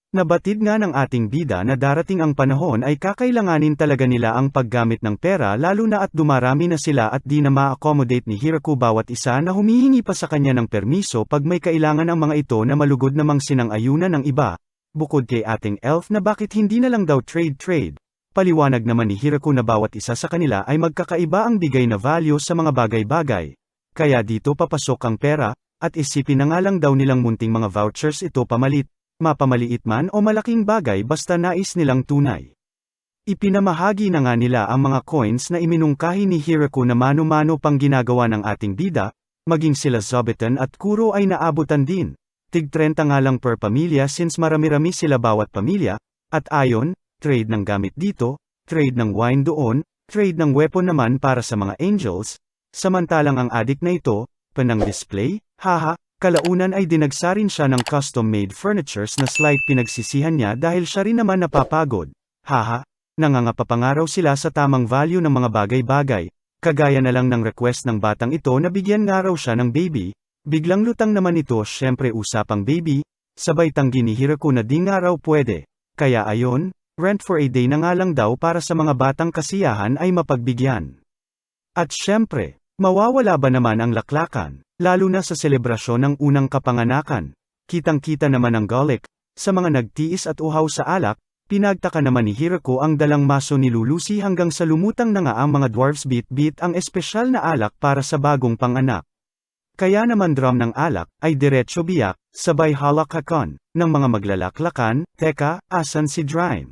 Nabatid nga ng ating bida na darating ang panahon ay kakailanganin talaga nila ang paggamit ng pera lalo na at dumarami na sila at di na ma-accommodate ni Hirako bawat isa na humihingi pa sa kanya ng permiso pag may kailangan ang mga ito na malugod namang sinang-ayunan ng iba, bukod kay ating elf na bakit hindi na lang daw trade. Paliwanag naman ni Hirako na bawat isa sa kanila ay magkakaiba ang bigay na value sa mga bagay-bagay. Kaya dito papasok ang pera, at isipin na nga lang daw nilang munting mga vouchers ito pamalit. Mapamaliit man o malaking bagay basta nais nilang tunay. Ipinamahagi na nga nila ang mga coins na iminungkahi ni Hirako na mano-mano pang ginagawa ng ating bida, maging sila Zobiton at Kuro ay naabutan din. Tig 30 nga lang per pamilya since marami-rami sila bawat pamilya, at ayon, trade ng gamit dito, trade ng wine doon, trade ng weapon naman para sa mga angels, samantalang ang adik na ito, panang display, haha. Kalaunan ay dinagsarin siya ng custom-made furnitures na slight pinagsisihan niya dahil siya rin naman napapagod. Haha, nangangapapangaraw sila sa tamang value ng mga bagay-bagay, kagaya na lang ng request ng batang ito na bigyan nga raw siya ng baby, biglang lutang naman ito syempre usapang baby, sabay tanggi ni Hirako na di nga raw pwede, kaya ayon, rent for a day na nga lang daw para sa mga batang kasiyahan ay mapagbigyan. At syempre, mawawala ba naman ang laklakan? Lalo na sa selebrasyon ng unang kapanganakan. Kitang-kita naman ang galik, sa mga nagtiis at uhaw sa alak, pinagtaka naman ni Hirako ang dalang maso ni Lulusi hanggang sa lumutang na nga ang mga dwarfs bit-bit ang espesyal na alak para sa bagong panganak. Kaya naman drum ng alak, ay diretso biyak, sabay halakakon, ng mga maglalaklakan, teka, asan si Drime?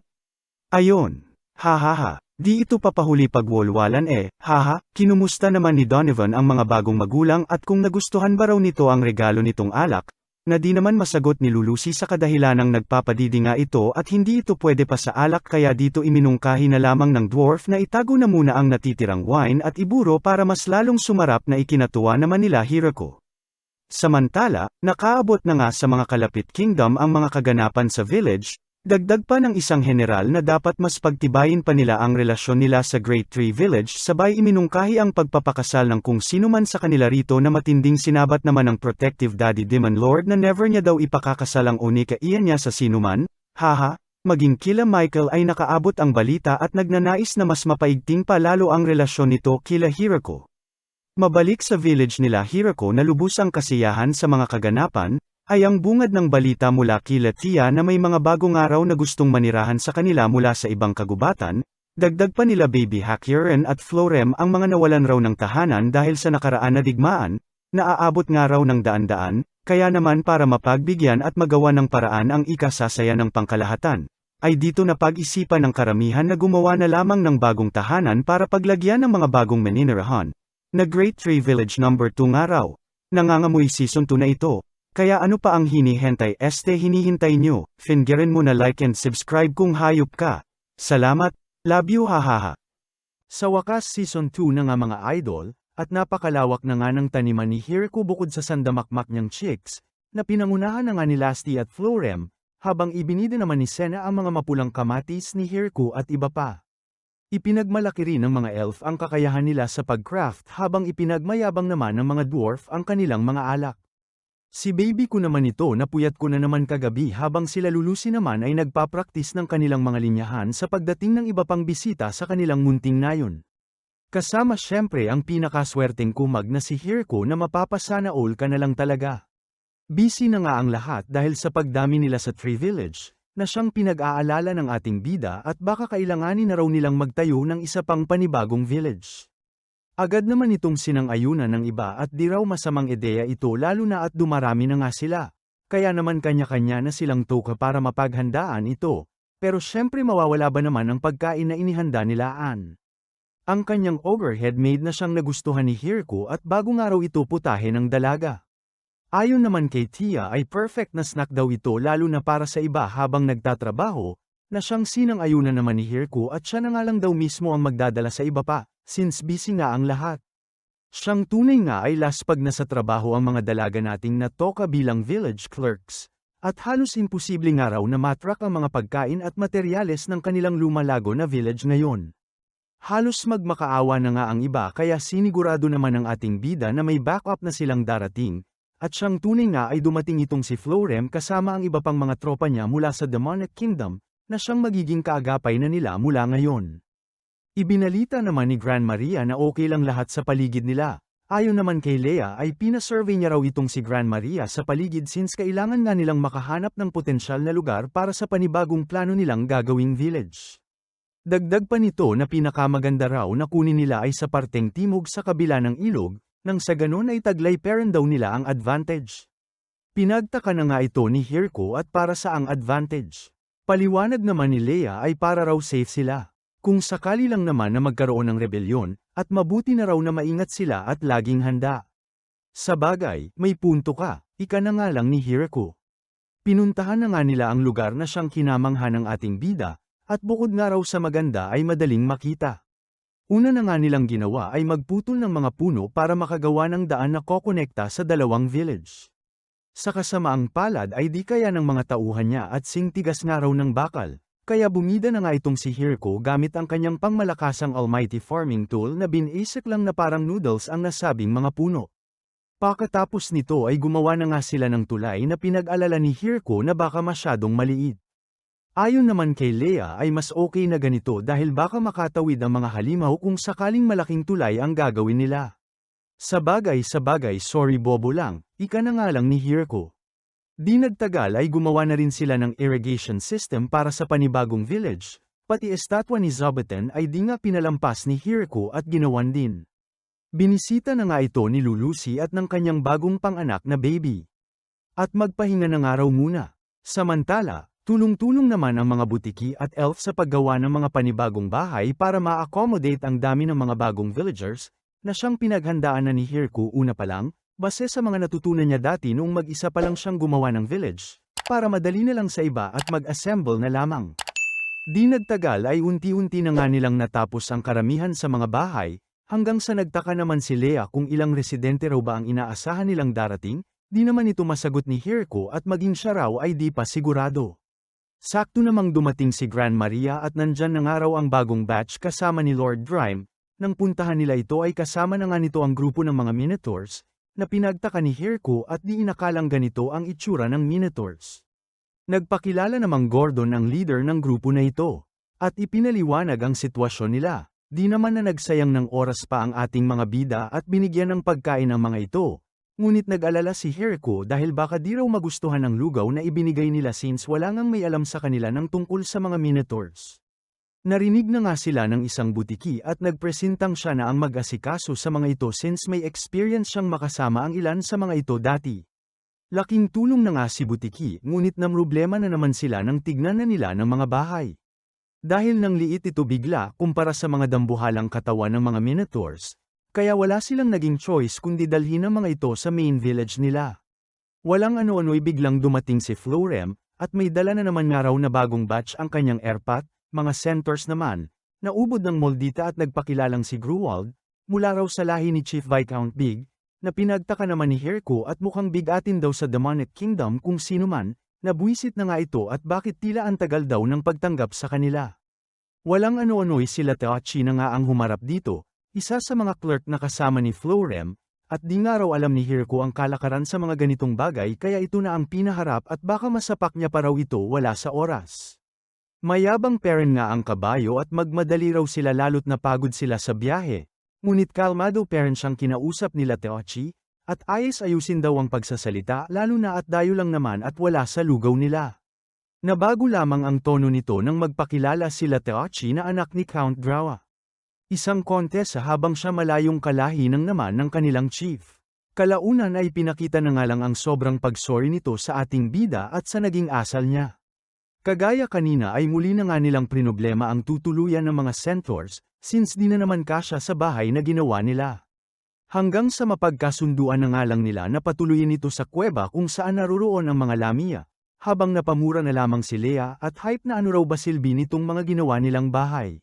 Ayon, hahaha. Di ito papahuli pagwolwalan haha, kinumusta naman ni Donovan ang mga bagong magulang at kung nagustuhan ba raw nito ang regalo nitong alak, Na di naman masagot ni Lulusi sa kadahilanang nagpapadidi nga ito at hindi ito pwede pa sa alak kaya dito iminungkahi na lamang ng dwarf na itago na muna ang natitirang wine at iburo para mas lalong sumarap na ikinatuwa naman nila Hirako. Samantala, nakaabot na nga sa mga kalapit kingdom ang mga kaganapan sa village, dagdag pa ng isang general na dapat mas pagtibayin pa nila ang relasyon nila sa Great Tree Village sabay iminungkahi ang pagpapakasal ng kung sino man sa kanila rito na matinding sinabat naman ng protective daddy Demon Lord na never niya daw ipakakasal ang unika iyan niya sa sinuman, haha, maging kila Michael ay nakaabot ang balita at nagnanais na mas mapaigting pa lalo ang relasyon nito kila Hirako. Mabalik sa village nila Hirako na lubos ang kasiyahan sa mga kaganapan, ay ang bungad ng balita mula kila Tia na may mga bagong araw na gustong manirahan sa kanila mula sa ibang kagubatan, dagdag pa nila Baby Hakyuren at Florem ang mga nawalan raw ng tahanan dahil sa nakaraan na digmaan, na aabot nga raw ng daan-daan, kaya naman para mapagbigyan at magawa ng paraan ang ikasasaya ng pangkalahatan, ay dito na pag-isipan ng karamihan na gumawa na lamang ng bagong tahanan para paglagyan ng mga bagong meninirahan, na Great Tree Village No. 2 nga raw. Nangangamoy season 2 na ito. Kaya ano pa ang hinihintay nyo, fingering mo na like and subscribe kung hayop ka. Salamat, love you hahaha. Sa wakas season 2 na nga mga idol, at napakalawak na nga ng taniman ni Hirako bukod sa sandamakmak niyang chicks, na pinangunahan na nga ni Lasty at Florem, habang ibinida naman ni Senna ang mga mapulang kamatis ni Hirako at iba pa. Ipinagmalaki rin ng mga elf ang kakayahan nila sa pagcraft habang ipinagmayabang naman ng mga dwarf ang kanilang mga alak. Si baby ko naman ito napuyat ko na naman kagabi habang sila Lulusi naman ay nagpapraktis ng kanilang mga linyahan sa pagdating ng iba pang bisita sa kanilang munting nayon. Kasama syempre ang pinakaswerteng kumag na si Hirako na mapapasana all ka na lang talaga. Busy na nga ang lahat dahil sa pagdami nila sa Tree Village, na siyang pinag-aalala ng ating bida at baka kailanganin na raw nilang magtayo ng isa pang panibagong village. Agad naman itong sinang-ayunan ng iba at di raw masamang ideya ito lalo na at dumarami na nga sila. Kaya naman kanya-kanya na silang toka para mapaghandaan ito, pero syempre mawawala ba naman ang pagkain na inihanda nilaan. Ang kanyang overhead maid na siyang nagustuhan ni Hirako at bago nga raw ito putahe ng dalaga. Ayon naman kay Tia ay perfect na snack daw ito lalo na para sa iba habang nagtatrabaho, na siyang sinang-ayunan naman ni Hirako at siya na nga lang daw mismo ang magdadala sa iba pa. Since busy nga ang lahat. Siyang tunay nga ay last pag nasa trabaho ang mga dalaga nating natoka bilang village clerks, at halos imposible nga raw na matrak ang mga pagkain at materyales ng kanilang lumalago na village ngayon. Halos magmakaawa na nga ang iba kaya sinigurado naman ng ating bida na may backup na silang darating, at siyang tunay nga ay dumating itong si Florem kasama ang iba pang mga tropa niya mula sa Demonic Kingdom, na siyang magiging kaagapay na nila mula ngayon. Ibinalita naman ni Gran Maria na okay lang lahat sa paligid nila. Ayon naman kay Leia ay pinasurvey niya raw itong si Gran Maria sa paligid since kailangan nga nilang makahanap ng potensyal na lugar para sa panibagong plano nilang gagawing village. Dagdag pa nito na pinakamaganda raw na kunin nila ay sa parteng timog sa kabila ng ilog, nang sa ganon ay taglay parent daw nila ang advantage. Pinagtaka na nga ito ni Hirako at para sa ang advantage. Paliwanag naman ni Leia ay para raw safe sila. Kung sakali lang naman na magkaroon ng rebelyon, at mabuti na raw na maingat sila at laging handa. Sa bagay, may punto ka, ika na nga lang ni Hirako. Pinuntahan na nga nila ang lugar na siyang kinamangha ng ating bida, at bukod nga raw sa maganda ay madaling makita. Una na nga nilang ginawa ay magputol ng mga puno para makagawa ng daan na kokonekta sa dalawang village. Sa kasamaang palad ay di kaya ng mga tauhan niya at singtigas nga raw ng bakal. Kaya bumida na nga itong si Hirako gamit ang kanyang pangmalakasang almighty farming tool na binisik lang na parang noodles ang nasabing mga puno. Pagkatapos nito ay gumawa na nga sila ng tulay na pinag-alala ni Hirako na baka masyadong maliit. Ayon naman kay Leia ay mas okay na ganito dahil baka makatawid ang mga halimaw kung sakaling malaking tulay ang gagawin nila. Sa bagay sorry bobo lang, ika na nga lang ni Hirako. Di nagtagal ay gumawa na rin sila ng irrigation system para sa panibagong village, pati estatwa ni Zobaten ay di nga pinalampas ni Hirako at ginawan din. Binisita na nga ito ni Lulusi at ng kanyang bagong panganak na baby. At magpahinga na nga raw muna. Samantala, tulong-tulong naman ang mga butiki at elf sa paggawa ng mga panibagong bahay para ma-accommodate ang dami ng mga bagong villagers, na siyang pinaghandaan na ni Hirako una pa lang, Base sa mga natutunan niya dati noong mag-isa pa lang siyang gumawa ng village, para madali na lang sa iba at mag-assemble na lamang. Di nagtagal ay unti-unti na nga nilang natapos ang karamihan sa mga bahay, hanggang sa nagtaka naman si Leah kung ilang residente raw ba ang inaasahan nilang darating, di naman ito masagot ni Hirko at maging siya raw ay di pa sigurado. Sakto namang dumating si Gran Maria at nandyan na nga raw ang bagong batch kasama ni Lord Drime, nang puntahan nila ito ay kasama na nga nito ang grupo ng mga Minotaurs, na pinagtaka ni Hirko at di inakalang ganito ang itsura ng Minotaurs. Nagpakilala namang Gordon ang leader ng grupo na ito, at ipinaliwanag ang sitwasyon nila. Di naman na nagsayang ng oras pa ang ating mga bida at binigyan ng pagkain ang mga ito. Ngunit nag-alala si Hirko dahil baka di raw magustuhan ang lugaw na ibinigay nila since wala ngang may alam sa kanila ng tungkol sa mga Minotaurs. Narinig na nga sila ng isang butiki at nagpresentang siya na ang mag-asikaso sa mga ito since may experience siyang makasama ang ilan sa mga ito dati. Laking tulong na nga si butiki ngunit namroblema na naman sila nang tignan na nila ng mga bahay. Dahil nang liit ito bigla kumpara sa mga dambuhalang katawan ng mga Minotaurs, kaya wala silang naging choice kundi dalhin ang mga ito sa main village nila. Walang ano-ano'y biglang dumating si Florem, at may dala na naman nga raw na bagong batch ang kanyang airpat. Mga centaurs naman, naubod ng Moldita at nagpakilalang si Gruwald, mula raw sa lahi ni Chief Viscount Big, na pinagtaka naman ni Hirko at mukhang bigatin daw sa Demonic Kingdom kung sino man, nabuisit na nga ito at bakit tila ang tagal daw ng pagtanggap sa kanila. Walang ano-ano'y sila Teochi na nga ang humarap dito, isa sa mga clerk na kasama ni Florem, at di nga raw alam ni Hirko ang kalakaran sa mga ganitong bagay kaya ito na ang pinaharap at baka masapak niya pa raw ito wala sa oras. Mayabang parent nga ang kabayo at magmadali raw sila lalo't napagod sila sa biyahe, ngunit kalmado parent siyang kinausap nila Teochi, at ayos-ayusin daw ang pagsasalita lalo na at dayo lang naman at wala sa lugaw nila. Nabago lamang ang tono nito nang magpakilala sila Teochi na anak ni Count Drawa. Isang kontesa habang siya malayong kalahi ng naman ng kanilang chief. Kalaunan ay pinakita na nga lang ang sobrang pagsorry nito sa ating bida at sa naging asal niya. Kagaya kanina ay muli na nga nilang prinoblema ang tutuluyan ng mga centaurs, since di na naman kasya sa bahay na ginawa nila. Hanggang sa mapagkasunduan na nga lang nila na patuloyin ito sa kuweba kung saan naroroon ang mga Lamia, habang napamura na lamang si Leah at hype na ano raw ba silbi nitong mga ginawa nilang bahay.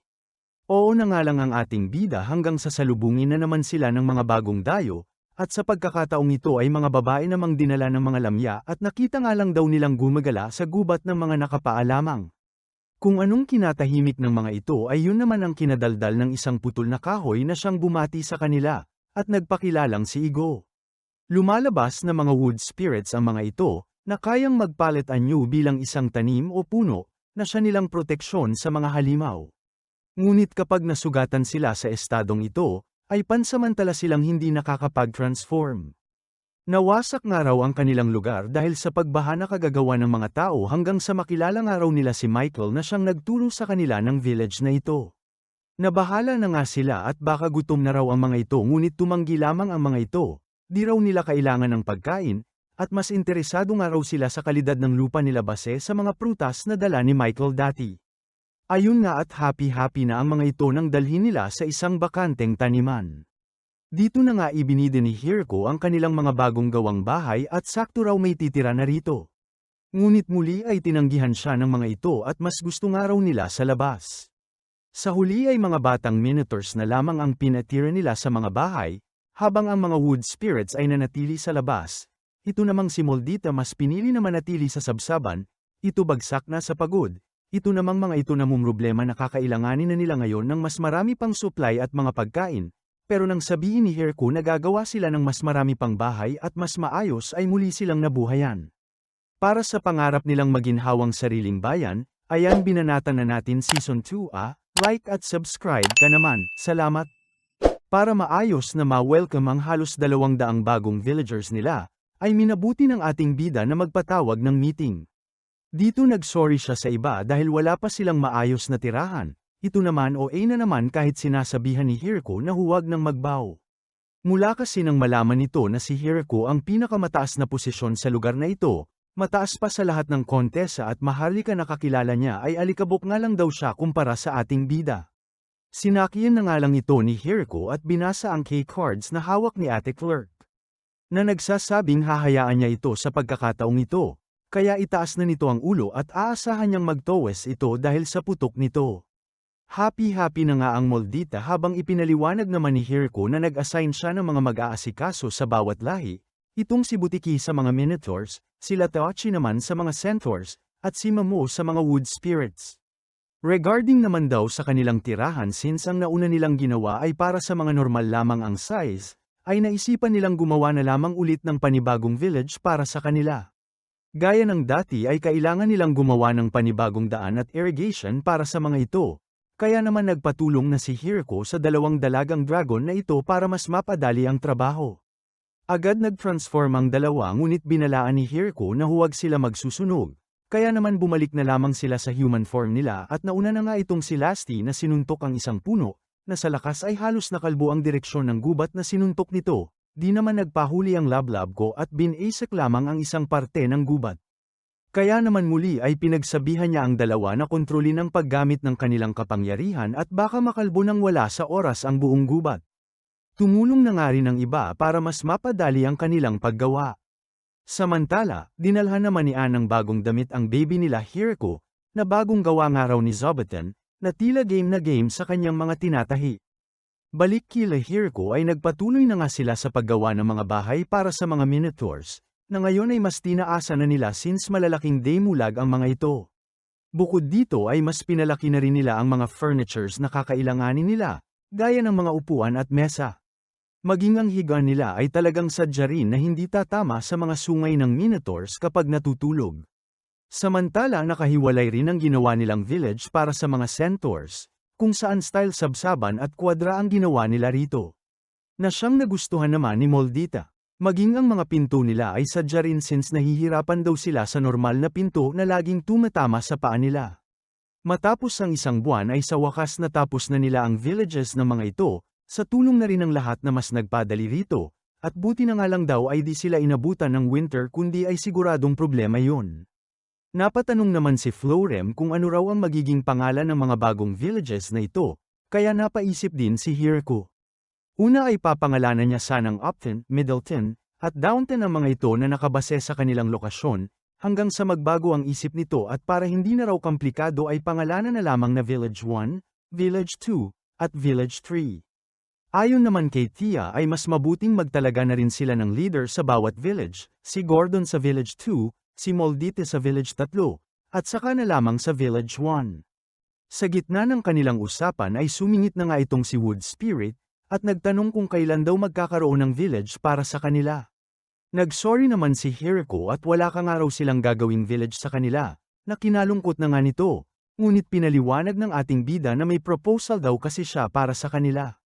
Oo na nga lang ang ating bida hanggang sa salubungin na naman sila ng mga bagong dayo, at sa pagkakataong ito ay mga babae namang dinala ng mga lamya at nakita nga lang daw nilang gumagala sa gubat ng mga nakapaa lamang. Kung anong kinatahimik ng mga ito ay yun naman ang kinadaldal ng isang putol na kahoy na siyang bumati sa kanila, at nagpakilalang si Igo. Lumalabas na mga wood spirits ang mga ito, na kayang magpalit anyo bilang isang tanim o puno, na siya nilang proteksyon sa mga halimaw. Ngunit kapag nasugatan sila sa estadong ito, ay pansamantala silang hindi nakakapag-transform. Nawasak nga raw ang kanilang lugar dahil sa pagbaha na kagagawa ng mga tao hanggang sa makilala nga raw nila si Michael na siyang nagturo sa kanila ng village na ito. Nabahala na nga sila at baka gutom na raw ang mga ito ngunit tumanggi lamang ang mga ito, di raw nila kailangan ng pagkain, at mas interesado nga raw sila sa kalidad ng lupa nila base sa mga prutas na dala ni Michael dati. Ayun nga at happy-happy na ang mga ito nang dalhin nila sa isang bakanteng taniman. Dito na nga ibinide ni Hirko ang kanilang mga bagong gawang bahay at sakto raw may titira na rito. Ngunit muli ay tinanggihan siya ng mga ito at mas gusto nga raw nila sa labas. Sa huli ay mga batang Minotaurs na lamang ang pinatira nila sa mga bahay, habang ang mga wood spirits ay nanatili sa labas. Ito namang si Moldita mas pinili na manatili sa sabsaban, ito bagsak na sa pagod. Ito namang mga ito namumroblema na kakailanganin na nila ngayon ng mas marami pang supply at mga pagkain, pero nang sabihin ni Hirko na gagawa sila ng mas marami pang bahay at mas maayos ay muli silang nabuhayan. Para sa pangarap nilang maginhawang sariling bayan, ayan binanatan na natin Season 2 . Like at subscribe ka naman, salamat! Para maayos na ma-welcome ang halos 200 bagong villagers nila, ay minabuti ng ating bida na magpatawag ng meeting. Dito nagsorry siya sa iba dahil wala pa silang maayos na tirahan, ito naman o na naman kahit sinasabihan ni Hirko na huwag nang magbaw. Mula kasi nang malaman nito na si Hirko ang pinakamataas na posisyon sa lugar na ito, mataas pa sa lahat ng kontesa at maharlika na kakilala niya ay alikabok nga lang daw siya kumpara sa ating bida. Sinakiyan na nga lang ito ni Hirko at binasa ang key cards na hawak ni Ate Clerk. na nagsasabing hahayaan niya ito sa pagkakataong ito, kaya itaas na nito ang ulo at aasahan niyang magtowes ito dahil sa putok nito. Happy-happy na nga ang Moldita habang ipinaliwanag naman ni Hirko na nag-assign siya ng mga mag-aasikaso sa bawat lahi, itong si Butiki sa mga Minotaurs, sila Taochi naman sa mga Centaurs, at si Mamo sa mga Wood Spirits. Regarding naman daw sa kanilang tirahan since ang nauna nilang ginawa ay para sa mga normal lamang ang size, ay naisipan nilang gumawa na lamang ulit ng panibagong village para sa kanila. Gaya ng dati ay kailangan nilang gumawa ng panibagong daan at irrigation para sa mga ito. Kaya naman nagpatulong na si Hirko sa dalawang dalagang dragon na ito para mas mapadali ang trabaho. Agad nag-transform ang dalawa ngunit binalaan ni Hirko na huwag sila magsusunog. Kaya naman bumalik na lamang sila sa human form nila at nauna na nga itong si Lasty na sinuntok ang isang puno, na sa lakas ay halos nakalbo ang direksyon ng gubat na sinuntok nito. Di naman nagpahuli ang lablab ko at binasek lamang ang isang parte ng gubat. Kaya naman muli ay pinagsabihan niya ang dalawa na kontrolin ang paggamit ng kanilang kapangyarihan at baka makalbo nang wala sa oras ang buong gubat. Tumulong na nga rin ang iba para mas mapadali ang kanilang paggawa. Samantala, dinalhan naman ni Ann ng bagong damit ang baby nila Hirko, na bagong gawa nga raw ni Zobaton, na tila game na game sa kanyang mga tinatahi. Balik kila Hirko ay nagpatuloy na nga sila sa paggawa ng mga bahay para sa mga Minotaurs, na ngayon ay mas tinaasa na nila since malalaking demulag ang mga ito. Bukod dito ay mas pinalaki na rin nila ang mga furnitures na kakailanganin nila, gaya ng mga upuan at mesa. Maging ang higa nila ay talagang sadya rin na hindi tatama sa mga sungay ng Minotaurs kapag natutulog. Samantala nakahiwalay rin ang ginawa nilang village para sa mga Centaurs, kung saan style sabsaban at kwadra ang ginawa nila rito. Na siyang nagustuhan naman ni Moldita. Maging ang mga pinto nila ay sadya rin since nahihirapan daw sila sa normal na pinto na laging tumatama sa paa nila. Matapos ang isang buwan ay sa wakas natapos na nila ang villages ng mga ito, sa tulong na rin ng lahat na mas nagpadali rito, at buti na nga lang daw ay di sila inabutan ng winter kundi ay siguradong problema yun. Napatanong naman si Florem kung ano raw ang magiging pangalan ng mga bagong villages na ito, kaya napaisip din si Hirko. Una ay papangalanan niya sanang Upton, Middleton, at Downton ang mga ito na nakabase sa kanilang lokasyon, hanggang sa magbago ang isip nito at para hindi na raw komplikado ay pangalanan na lamang na Village 1, Village 2, at Village 3. Ayon naman kay Tia ay mas mabuting magtalaga na rin sila ng leader sa bawat village, si Gordon sa Village 2, si Moldite sa Village 3, at saka na lamang sa Village 1. Sa gitna ng kanilang usapan ay sumingit na nga itong si Wood Spirit, at nagtanong kung kailan daw magkakaroon ng village para sa kanila. Nagsorry naman si Hirko at wala ka nga raw silang gagawing village sa kanila, na kinalungkot na nga nito, ngunit pinaliwanag ng ating bida na may proposal daw kasi siya para sa kanila.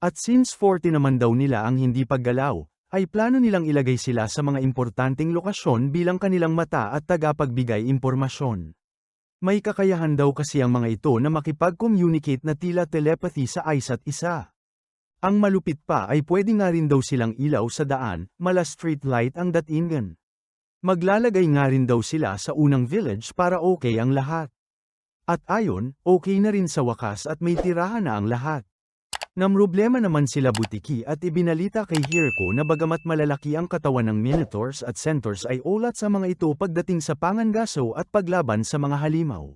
At since 40 naman daw nila ang hindi paggalaw, ay plano nilang ilagay sila sa mga importanteng lokasyon bilang kanilang mata at tagapagbigay impormasyon. May kakayahan daw kasi ang mga ito na makipag-communicate na tila telepathy sa isa't isa. Ang malupit pa ay pwede nga rin daw silang ilaw sa daan, mala street light ang datingan. Maglalagay nga rin daw sila sa unang village para okay ang lahat. At ayon, okay na rin sa wakas at may tirahan na ang lahat. Namroblema naman sila Butiki at ibinalita kay Hirko na bagamat malalaki ang katawan ng Minotaurs at Centaurs ay ulat sa mga ito pagdating sa pangangaso at paglaban sa mga halimaw.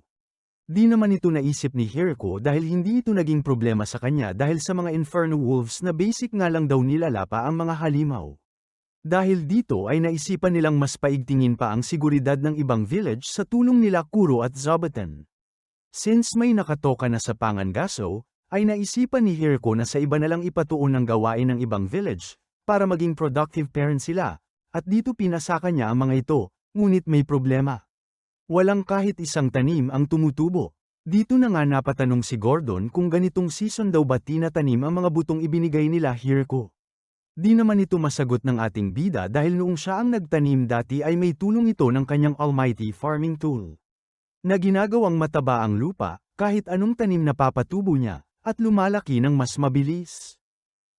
Di naman ito naisip ni Hirko dahil hindi ito naging problema sa kanya dahil sa mga Inferno Wolves na basic nga lang daw nilalapa ang mga halimaw. Dahil dito ay naisipan nilang mas paigtingin pa ang seguridad ng ibang village sa tulong nila Kuro at Zobaton. Since may nakatoka na sa pangangaso, ay naisipan ni Hirko na sa iba na lang ipatuon ang gawain ng ibang village, para maging productive parent sila, at dito pinasaka niya ang mga ito, ngunit may problema. Walang kahit isang tanim ang tumutubo. Dito na nga napatanong si Gordon kung ganitong season daw ba tinatanim ang mga butong ibinigay nila Hirko. Di naman ito masagot ng ating bida dahil noong siya ang nagtanim dati ay may tulong ito ng kanyang almighty farming tool. Na ginagawang mataba ang lupa, kahit anong tanim na papatubo niya, at lumalaki ng mas mabilis.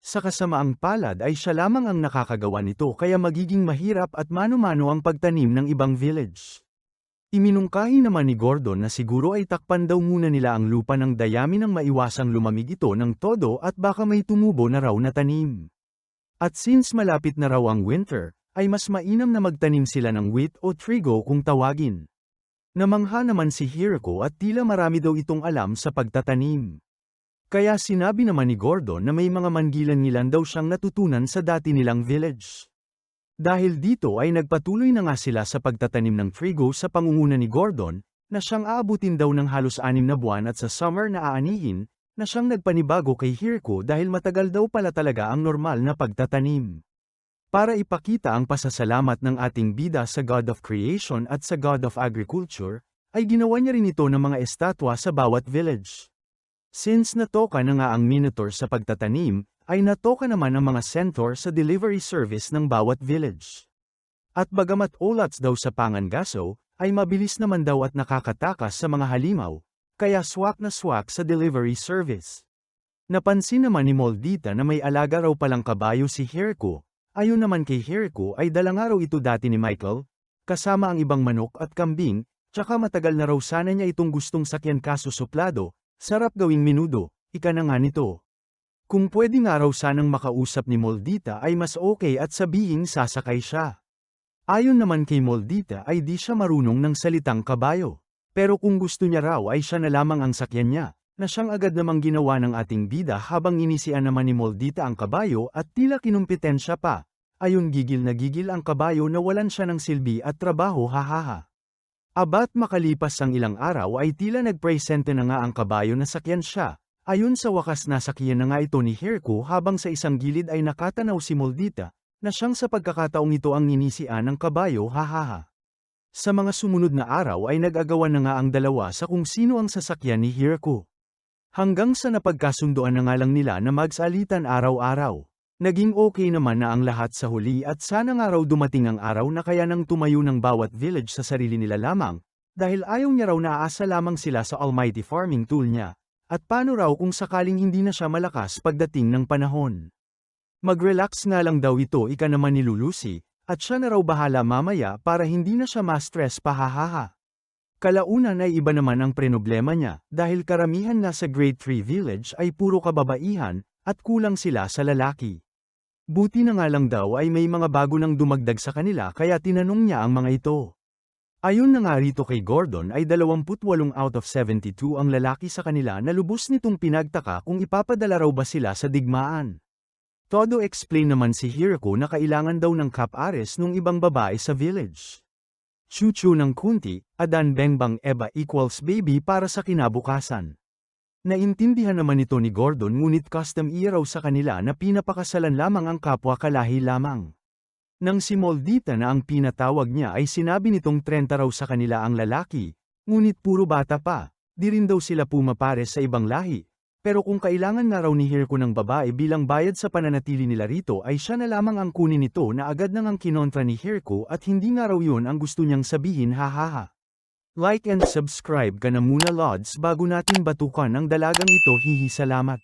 Sa kasamaang palad ay siya lamang ang nakakagawa nito kaya magiging mahirap at mano-mano ang pagtanim ng ibang village. Iminungkahi naman ni Gordon na siguro ay takpan daw muna nila ang lupa ng dayami nang maiwasang lumamig ito ng todo at baka may tumubo na raw na tanim. At since malapit na raw ang winter, ay mas mainam na magtanim sila ng wheat o trigo kung tawagin. Namangha naman si Hiroko at tila marami daw itong alam sa pagtatanim. Kaya sinabi naman ni Gordon na may mga manggilan-ngilan daw siyang natutunan sa dati nilang village. Dahil dito ay nagpatuloy na nga sila sa pagtatanim ng trigo sa pangunguna ni Gordon, na siyang aabutin daw ng halos 6 na buwan at sa summer na aanihin, na siyang nagpanibago kay Hiroko dahil matagal daw pala talaga ang normal na pagtatanim. Para ipakita ang pasasalamat ng ating bida sa God of Creation at sa God of Agriculture, ay ginawa niya rin ito ng mga estatwa sa bawat village. Since natoka na nga ang Minotaur sa pagtatanim, ay natoka naman ang mga centaur sa delivery service ng bawat village. At bagamat ulats daw sa pangangaso, ay mabilis naman daw at nakakatakas sa mga halimaw, kaya swak na swak sa delivery service. Napansin naman ni Moldita na may alaga raw palang kabayo si Hiroko. Ayon naman kay Hiroko ay dalang araw ito dati ni Michael, kasama ang ibang manok at kambing, tsaka matagal na raw sana niya itong gustong sakyan kaso suplado, sarap gawing menudo, ika na nga nito. Kung pwede nga raw sanang makausap ni Moldita ay mas okay at sabihing sasakay siya. Ayon naman kay Moldita ay di siya marunong ng salitang kabayo, pero kung gusto niya raw ay siya na lamang ang sakyan niya. Na siyang agad namang ginawa ng ating bida habang inisian naman ni Moldita ang kabayo at tila kinumpetensya pa. Ayon gigil na gigil ang kabayo na walan siya ng silbi at trabaho hahaha. Abat makalipas ang ilang araw ay tila nagpresente na nga ang kabayo na sakyan siya. Ayon sa wakas nasakyan na nga ito ni Hiroko habang sa isang gilid ay nakatanaw si Moldita, na siyang sa pagkakataong ito ang inisian ng kabayo hahaha. Sa mga sumunod na araw ay nag-agawan na nga ang dalawa sa kung sino ang sasakyan ni Hiroko. Hanggang sa napagkasunduan na nga lang nila na magsalitan araw-araw. Naging okay naman na ang lahat sa huli at sana nga raw dumating ang araw na kaya nang tumayo ng bawat village sa sarili nila lamang, dahil ayaw niya raw na aasa lamang sila sa almighty farming tool niya, at paano raw kung sakaling hindi na siya malakas pagdating ng panahon. Mag-relax nga lang daw ito ika naman ni Lulusi, at siya na raw bahala mamaya para hindi na siya ma-stress pa hahaha. Kalaunan ay iba naman ang prenoblema niya, dahil karamihan na sa Grade 3 village ay puro kababaihan, at kulang sila sa lalaki. Buti na nga lang daw ay may mga bago nang dumagdag sa kanila kaya tinanong niya ang mga ito. Ayon na nga rito kay Gordon ay 28 out of 72 ang lalaki sa kanila na lubos nitong pinagtaka kung ipapadala raw ba sila sa digmaan. Todo explain naman si Hiroko na kailangan daw ng kapares nung ibang babae sa village. Chuchu ng kunti, adan bengbang eba equals baby para sa kinabukasan. Naintindihan naman ito ni Gordon ngunit custom raw sa kanila na pinapakasalan lamang ang kapwa kalahi lamang. Nang si Moldita na ang pinatawag niya ay sinabi nitong 30 raw sa kanila ang lalaki, ngunit puro bata pa, di rin daw sila pumapares sa ibang lahi. Pero kung kailangan na raw ni Hiroko ng babae bilang bayad sa pananatili nila rito ay siya na lamang ang kunin nito na agad nang ang kinontra ni Hiroko at hindi nga raw yun ang gusto niyang sabihin hahaha. Like and subscribe ka na muna Lods bago natin batukan ang dalagang ito hihi salamat.